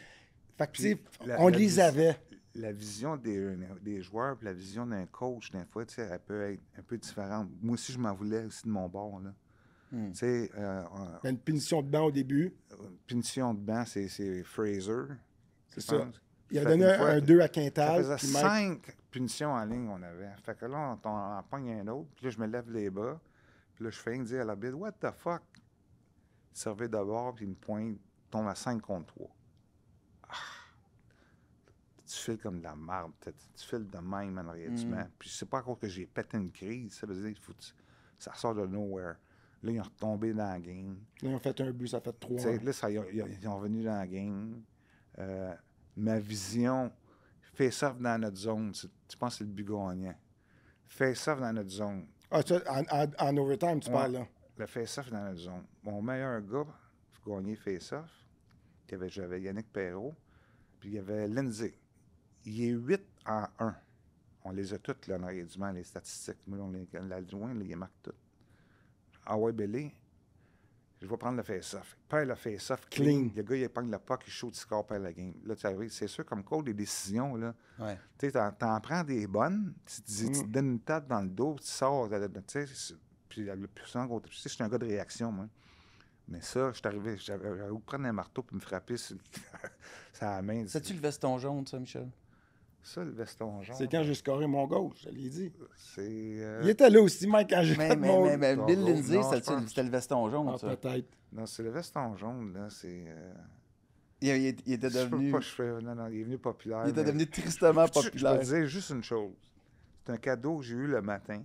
Fait que, tu sais, on les avait. La vision des joueurs et la vision d'un coach, des fois, elle peut être un peu différente. Moi aussi, je m'en voulais aussi de mon bord. Là. Il y a une punition de banc au début. Une punition de banc, c'est Fraser. C'est ça. Il a donné un 2 à Quintal. Ça faisait 5 punitions en ligne on avait. Fait que là, on en pogne un autre. Puis là, je me lève les bas. Puis là, je fais dire à l'arbitre, what the fuck? Il servait d'abord, puis il me pointe, tombe à 5 contre 3. Tu files comme de la marde, tu files de même en arrière du banc. Puis c'est pas encore que j'ai pété une crise, ça veut dire qu'il faut ça sort de nowhere. Là, ils ont retombé dans la game. Là, ils ont fait un but, ça fait 3. Là, ils sont revenus dans la game. Ma vision, face-off dans notre zone, tu penses que c'est le but gagnant. Face-off dans notre zone. Ah, ça, en overtime, tu parles là? Le face-off dans notre zone. Mon meilleur gars pour gagner face-off, j'avais Yannick Perrault, puis il y avait Lindsay. Il est 8 en 1. On les a toutes, là, en arrière du banc, les statistiques. Moi, l'adjoint, il marque tout. Ah ouais, Belé, je vais prendre le face-off. Il perd le face-off clean. Le gars, il pogne le puck, il shoot, il score, perd la game. Là, c'est sûr, comme coach, les décisions, là, tu sais, t'en prends des bonnes, tu te donnes une tête dans le dos, tu sors, tu sais, puis le plus souvent, tu sais, je suis un gars de réaction, moi. Mais ça, j'avais voulu prendre un marteau et me frapper sur la main. C'est-tu le veston jaune, ça, Michel? Ça, le veston jaune. C'est quand j'ai scoré mon gauche, je l'ai dit. Il était là aussi, Mike, quand j'ai fait mon... Mais Bill Lindsay, c'était le veston jaune, ça. Peut-être. Non, c'est le veston jaune, là, c'est... Il était devenu... Non, il est devenu populaire. Il était devenu tristement populaire. Je peux te dire juste une chose. C'est un cadeau que j'ai eu le matin,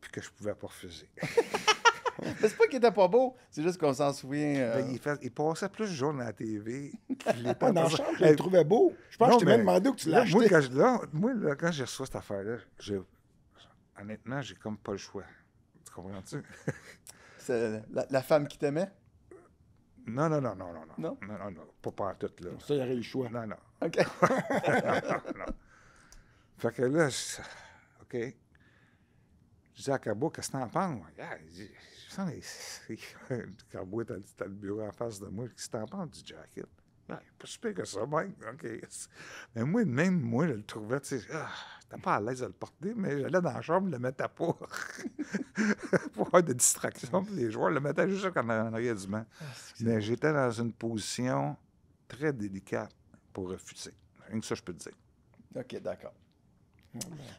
puis que je pouvais pas refuser. Mais c'est pas qu'il était pas beau, c'est juste qu'on s'en souvient. Il passait plus jaune à la TV. Dans la chambre, je le trouvais beau. Je pense que je t'ai même demandé où tu l'as acheté. Moi, quand j'ai reçu cette affaire-là, honnêtement, j'ai comme pas le choix. Tu comprends-tu? C'est la femme qui t'aimait? Non. Non? Non, pas tout, là. Ça, il y aurait eu le choix. Non. OK. non. Fait que là, OK. Je dis à Cabo, qu'est-ce que t'en penses? Je sens Cabo était dans le bureau en face de moi. Qu'est-ce que t'en penses du jacket? Pas si pire que ça, Mike. OK. Mais moi, je le trouvais, tu sais, j'étais pas à l'aise de le porter, mais j'allais dans la chambre, je le mettais pas. Pour avoir de distraction. Puis les joueurs le mettaient juste en arrière du banc. Mais j'étais dans une position très délicate pour refuser. Rien que ça, je peux te dire. OK, d'accord.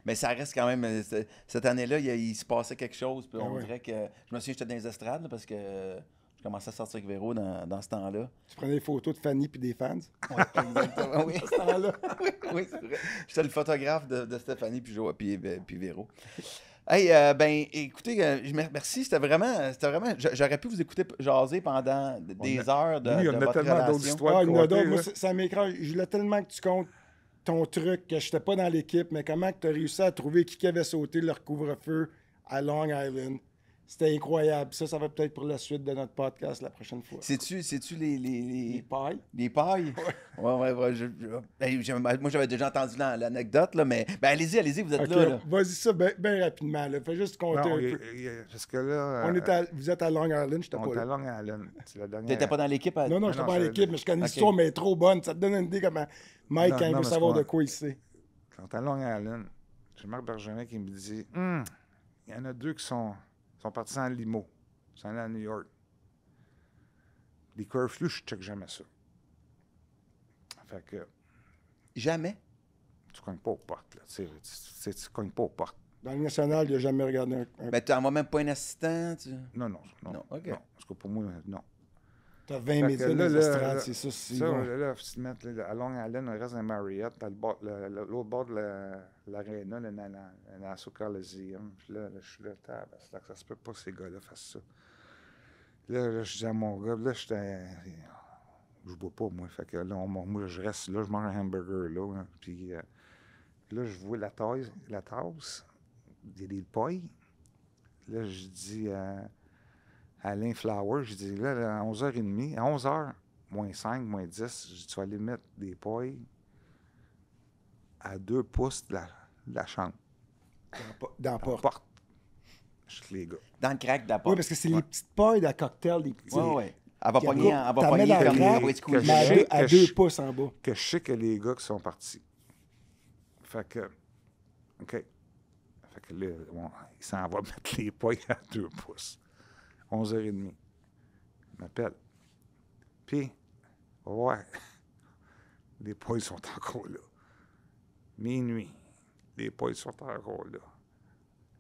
Mais ça reste quand même... Cette année-là, il se passait quelque chose. Puis on dirait que... Je me souviens, j'étais dans les estrades, là, parce que Je commençais à sortir avec Véro dans ce temps-là. Tu prenais des photos de Fanny puis des fans? Oui, exactement, oui. À ce temps-là. Oui, c'est vrai. J'étais le photographe de Stéphanie puis Véro. Hey, ben, écoutez, merci. C'était vraiment. J'aurais pu vous écouter jaser pendant des heures de, oui, de on a votre tellement d'autres relation. histoires. Ah, il y en a compter, d'autres. là. Moi, ça m'écrase. Je voulais tellement que tu comptes ton truc, que je n'étais pas dans l'équipe, mais comment tu as réussi à trouver qui avait sauté leur couvre-feu à Long Island. C'était incroyable. Ça va peut-être pour la suite de notre podcast la prochaine fois. C'est-tu Les pailles? les pailles? Ouais. Moi, j'avais déjà entendu l'anecdote, là, mais ben, allez-y, vous êtes OK, là. vas-y ça bien rapidement. Là. Fais juste compter Non, un peu. parce que là, Vous êtes à Long Island, je on pas est à là. Long Island. C'est la dernière. T'étais pas dans l'équipe? Non, je non, n'étais pas à c'est- l'équipe, mais je connais OK. l'histoire, mais elle est trop bonne. Ça te donne une idée comment Mike, Non, quand il non, veut mais savoir c'est de pas- quoi il sait. Quand on est à Long Island, j'ai Marc Bergevin qui me dit il y en a 2 qui sont partis en limo. Ils sont allés à New York. Les curfews, je check jamais ça. Fait que Jamais. tu cognes pas aux portes. Là. Tu cognes pas aux portes. Dans le national, il n'a jamais regardé un... Ben, tu n'envoies même pas un assistant. Non. Non, OK. Non, parce que pour moi, non. T'as 20 Fait que médias là, dans les là, estrades, là, c'est ça. c'est Ça, bon. là, faut se mettre là, à Long Island, on reste dans Marriott, t'as l'autre bord de l'aréna, le Nassau Coliseum. Puis là, je suis là, tabarnak, ça se peut pas que ces gars-là fassent ça. Là, je dis à mon gars, là, je bois pas, moi. Fait que là, moi, je reste là, je mange un hamburger, là. Hein, puis là, je vois la tasse, il y a des pailles. Là, je dis à Alain Flower, je dis, là, à 11h30, à 11h, moins 5, moins 10, je dis, tu vas aller mettre des pailles à 2 pouces de la chambre. Dans la À porte. la porte. Je dis, les gars. Dans le crack de la Oui, porte. parce que c'est les petites pailles de cocktail, des petits. Ouais. Elle va Puis pogner, après, elle va t'en pogner mets dans comme le des crack, bruits de que couilles. Mais à je- 2 pouces en bas. Que je sais que les gars qui sont partis. Fait que, OK. Fait que là, il s'en va mettre les pailles à 2 pouces. 11h30. Il m'appelle. Puis, ouais, les pailles sont encore là. Minuit, les pailles sont encore là.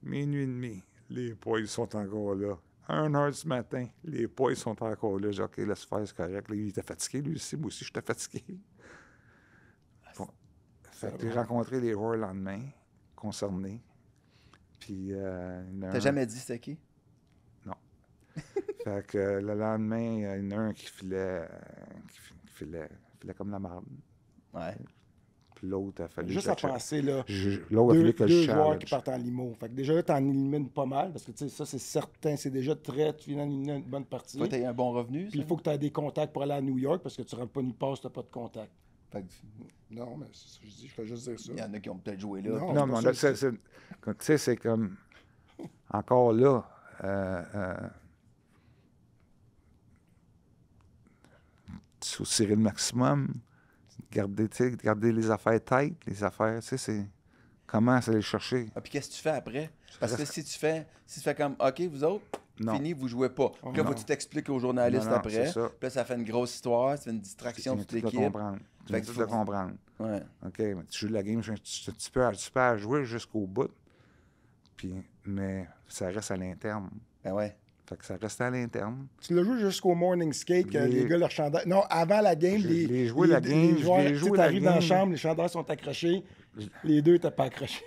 Minuit et demi, les pailles sont encore là. 1h du matin, les pailles sont encore là. J'ai dit, OK, laisse faire, c'est correct. Là, il était fatigué, lui aussi. Moi aussi, j'étais fatigué. Bon. Fait que j'ai rencontré les joueurs le lendemain, concernés. Puis, T'as jamais dit c'était qui? Fait que le lendemain, il y en a un qui filait comme la marde. Ouais. Puis l'autre a fallu Juste que à penser, là, l'autre a fallu que deux je joueurs challenge. qui partent en limo. Fait que déjà, là, t'en élimines pas mal, parce que, tu sais, ça, c'est certain, c'est déjà tu viens d'éliminer une bonne partie. Toi, t'as eu un bon revenu? Puis il ça? faut que tu aies des contacts pour aller à New York, parce que tu rentres pas nulle part si t'as pas de contact. Fait que Non, mais c'est ça que je dis, je fais juste dire ça. il y en a qui ont peut-être joué là. Non. Non, c'est mais pas on ça, a- tu sais, c'est comme encore là. Il faut tirer le maximum. Garder les affaires tight, les affaires, tu sais, c'est comment aller les chercher. Ah, puis qu'est-ce que tu fais après? Parce que si tu fais comme, OK, vous autres, Non. fini, vous jouez pas. Puis là, Non. faut que tu t'expliques aux journalistes Non, non, après. c'est ça. Puis là, ça fait une grosse histoire, ça fait une distraction de Tu toute viens tout de l'équipe. comprendre. Tu Fait viens que tout de faut- comprendre. Ouais. OK, mais tu joues la game, tu peux jouer jusqu'au bout, puis, mais ça reste à l'interne. Ben ouais. Fait que ça reste à l'interne. Tu l'as joué jusqu'au morning skate, que Les- les gars, leur chandail. Non, avant la game, Je l'ai joué la game, je joueurs, l'ai tu sais, joué la t'arrives dans la game. chambre, les chandails sont accrochés, les deux, t'as pas accroché.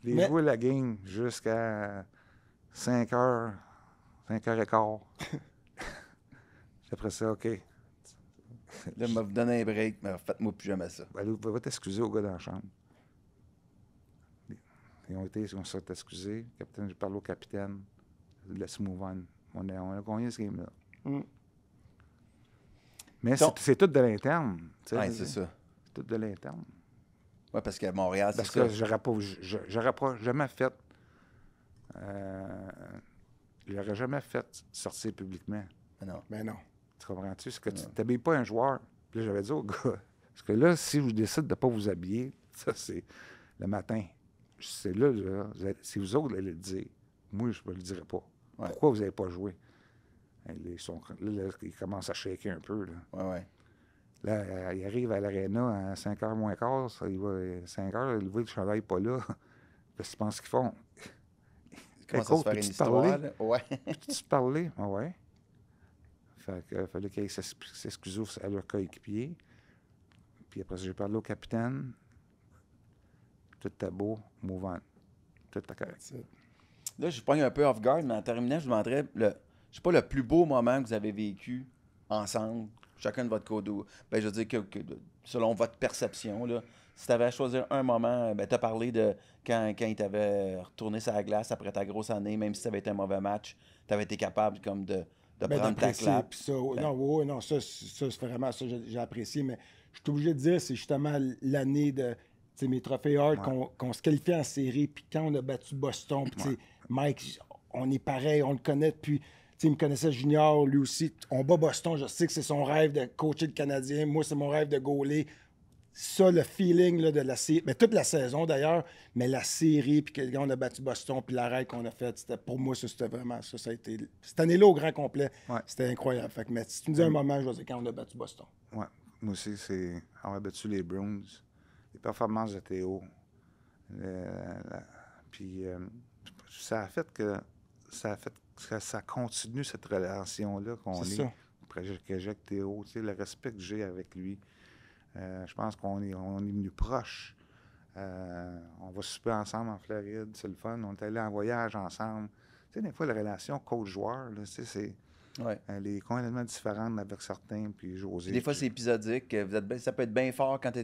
J'ai Mais- joué la game jusqu'à 5h, 5h15. Après ça, OK. Là, m'a donné un break, mais faites-moi plus jamais ça. Allez, va t'excuser aux gars dans la chambre. Ils sont excusés. Le capitaine, j'ai parlé au capitaine. Let's move on. On a gagné ce game-là. Mm. Mais Donc- c'est tout de l'interne. tu sais. Ouais, c'est ça. C'est tout de l'interne. Ouais, parce qu'à Montréal, c'est Parce ça. que j'aurais pas jamais fait. J'aurais jamais fait sortir publiquement. Ah non. Mais non. Tu comprends-tu? C'est que tu t'habilles pas un joueur. Puis là, j'avais dit au gars, parce que là, si vous décidez de ne pas vous habiller, ça, c'est le matin. C'est là, si vous autres allez le dire, moi, je ne le dirai pas. Ouais. Pourquoi vous n'avez pas joué? Là, ils commencent à shaker un peu. Là, Ouais. là il arrive à l'aréna à 5h moins quart, ça, il va à 5h, il voit le chandail pas là. Qu'est-ce que tu penses qu'ils font? Comment ça se faire une peux-tu te histoire, parler? là? Ouais. Peux-tu te parler? Ah ouais. Fait qu'il fallait qu'ils s'excusent à leur coéquipier. Puis après ça, j'ai parlé au capitaine. Tout était beau, move on. Tout était correct. Là, je pogne un peu off guard, mais en terminant, je vous demanderais je sais pas, le plus beau moment que vous avez vécu ensemble, chacun de votre côté. Ben, je veux dire que selon votre perception, là, si tu avais à choisir un moment, ben, tu as parlé de quand il t'avait retourné sur la glace après ta grosse année, même si ça avait été un mauvais match, tu avais été capable comme de prendre ta clap. Ça, non, ça c'est vraiment ça, j'ai apprécié, mais je suis obligé de dire, c'est justement l'année de mes trophées Hart qu'on se qualifiait en série, puis quand on a battu Boston, puis Mike, on est pareil, on le connaît depuis. Il me connaissait junior, lui aussi. On bat Boston, je sais que c'est son rêve de coacher le Canadien. Moi, c'est mon rêve de goaler. Ça, le feeling là, de la série, mais toute la saison d'ailleurs, mais la série, puis quand on a battu Boston, puis l'arrêt qu'on a fait, pour moi, c'était vraiment ça. Ça a été cette année-là au grand complet. C'était incroyable. Fait que, mais si tu me dis un moment, je vais dire quand on a battu Boston. Ouais. Moi aussi, on a battu les Bruins. Les performances de Théo. Puis ça a fait que ça continue cette relation-là que j'ai avec Théo, le respect que j'ai avec lui. Je pense qu'on est venu proche. On va souper ensemble en Floride, c'est le fun. On est allés en voyage ensemble. Tu sais, des fois, la relation coach-joueur, c'est elle est complètement différente avec certains, puis José. Des fois, c'est épisodique. Ça peut être bien fort quand vous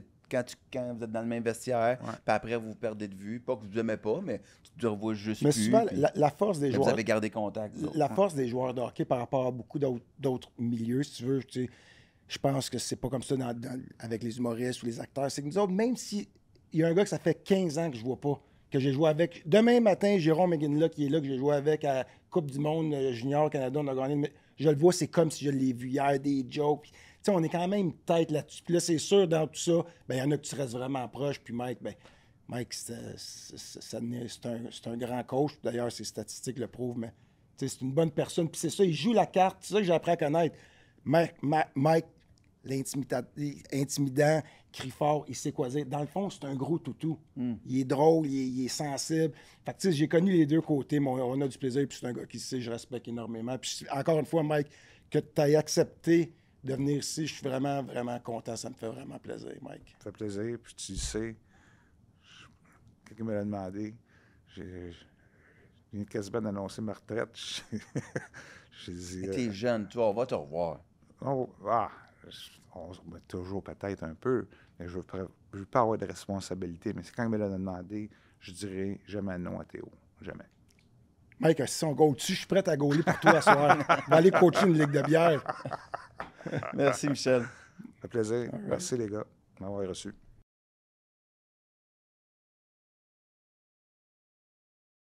êtes dans le même vestiaire, puis après, vous vous perdez de vue. Pas que vous aimez pas, mais tu te revois juste mais plus. Souvent, la force des joueurs... Vous avez gardé contact. Force des joueurs de hockey par rapport à beaucoup d'autres milieux, si tu veux, je pense que c'est pas comme ça avec les humoristes ou les acteurs. C'est que nous autres, même s'il y a un gars que ça fait 15 ans que je vois pas, que j'ai joué avec... Demain matin, Jérôme McGinley, qui est là, que j'ai joué avec à Coupe du monde Junior Canada, on a gagné... Mais je le vois, c'est comme si je l'ai vu hier, des jokes. Puis, on est quand même tête là-dessus. Puis là, c'est sûr, dans tout ça, il y en a que tu restes vraiment proche. Puis Mike, c'est un grand coach. D'ailleurs, ses statistiques le prouvent, mais c'est une bonne personne. Puis c'est ça, il joue la carte. C'est ça que j'ai appris à connaître. Mike, intimidant, crie fort, il sait quoi dire. Dans le fond, c'est un gros toutou. Il est drôle, il est sensible. Fait que, j'ai connu les deux côtés, mais on a du plaisir, puis c'est un gars qui sait, je respecte énormément. Puis encore une fois, Mike, que tu aies accepté de venir ici, je suis vraiment, vraiment content. Ça me fait vraiment plaisir, Mike. Ça fait plaisir, puis tu sais, quelqu'un me l'a demandé, j'ai quasiment d'annoncer ma retraite. J'ai dit... T'es jeune, on va te revoir. On se met toujours peut-être un peu, mais je veux pas avoir de responsabilité. Mais c'est quand il me l'a demandé, je dirais jamais non à Théo. Jamais. Mike, si on goal dessus, je suis prêt à gauler pour toi ce soir. On va aller coacher une ligue de bière. Merci, Michel. Ça fait plaisir. Merci, les gars, de m'avoir reçu.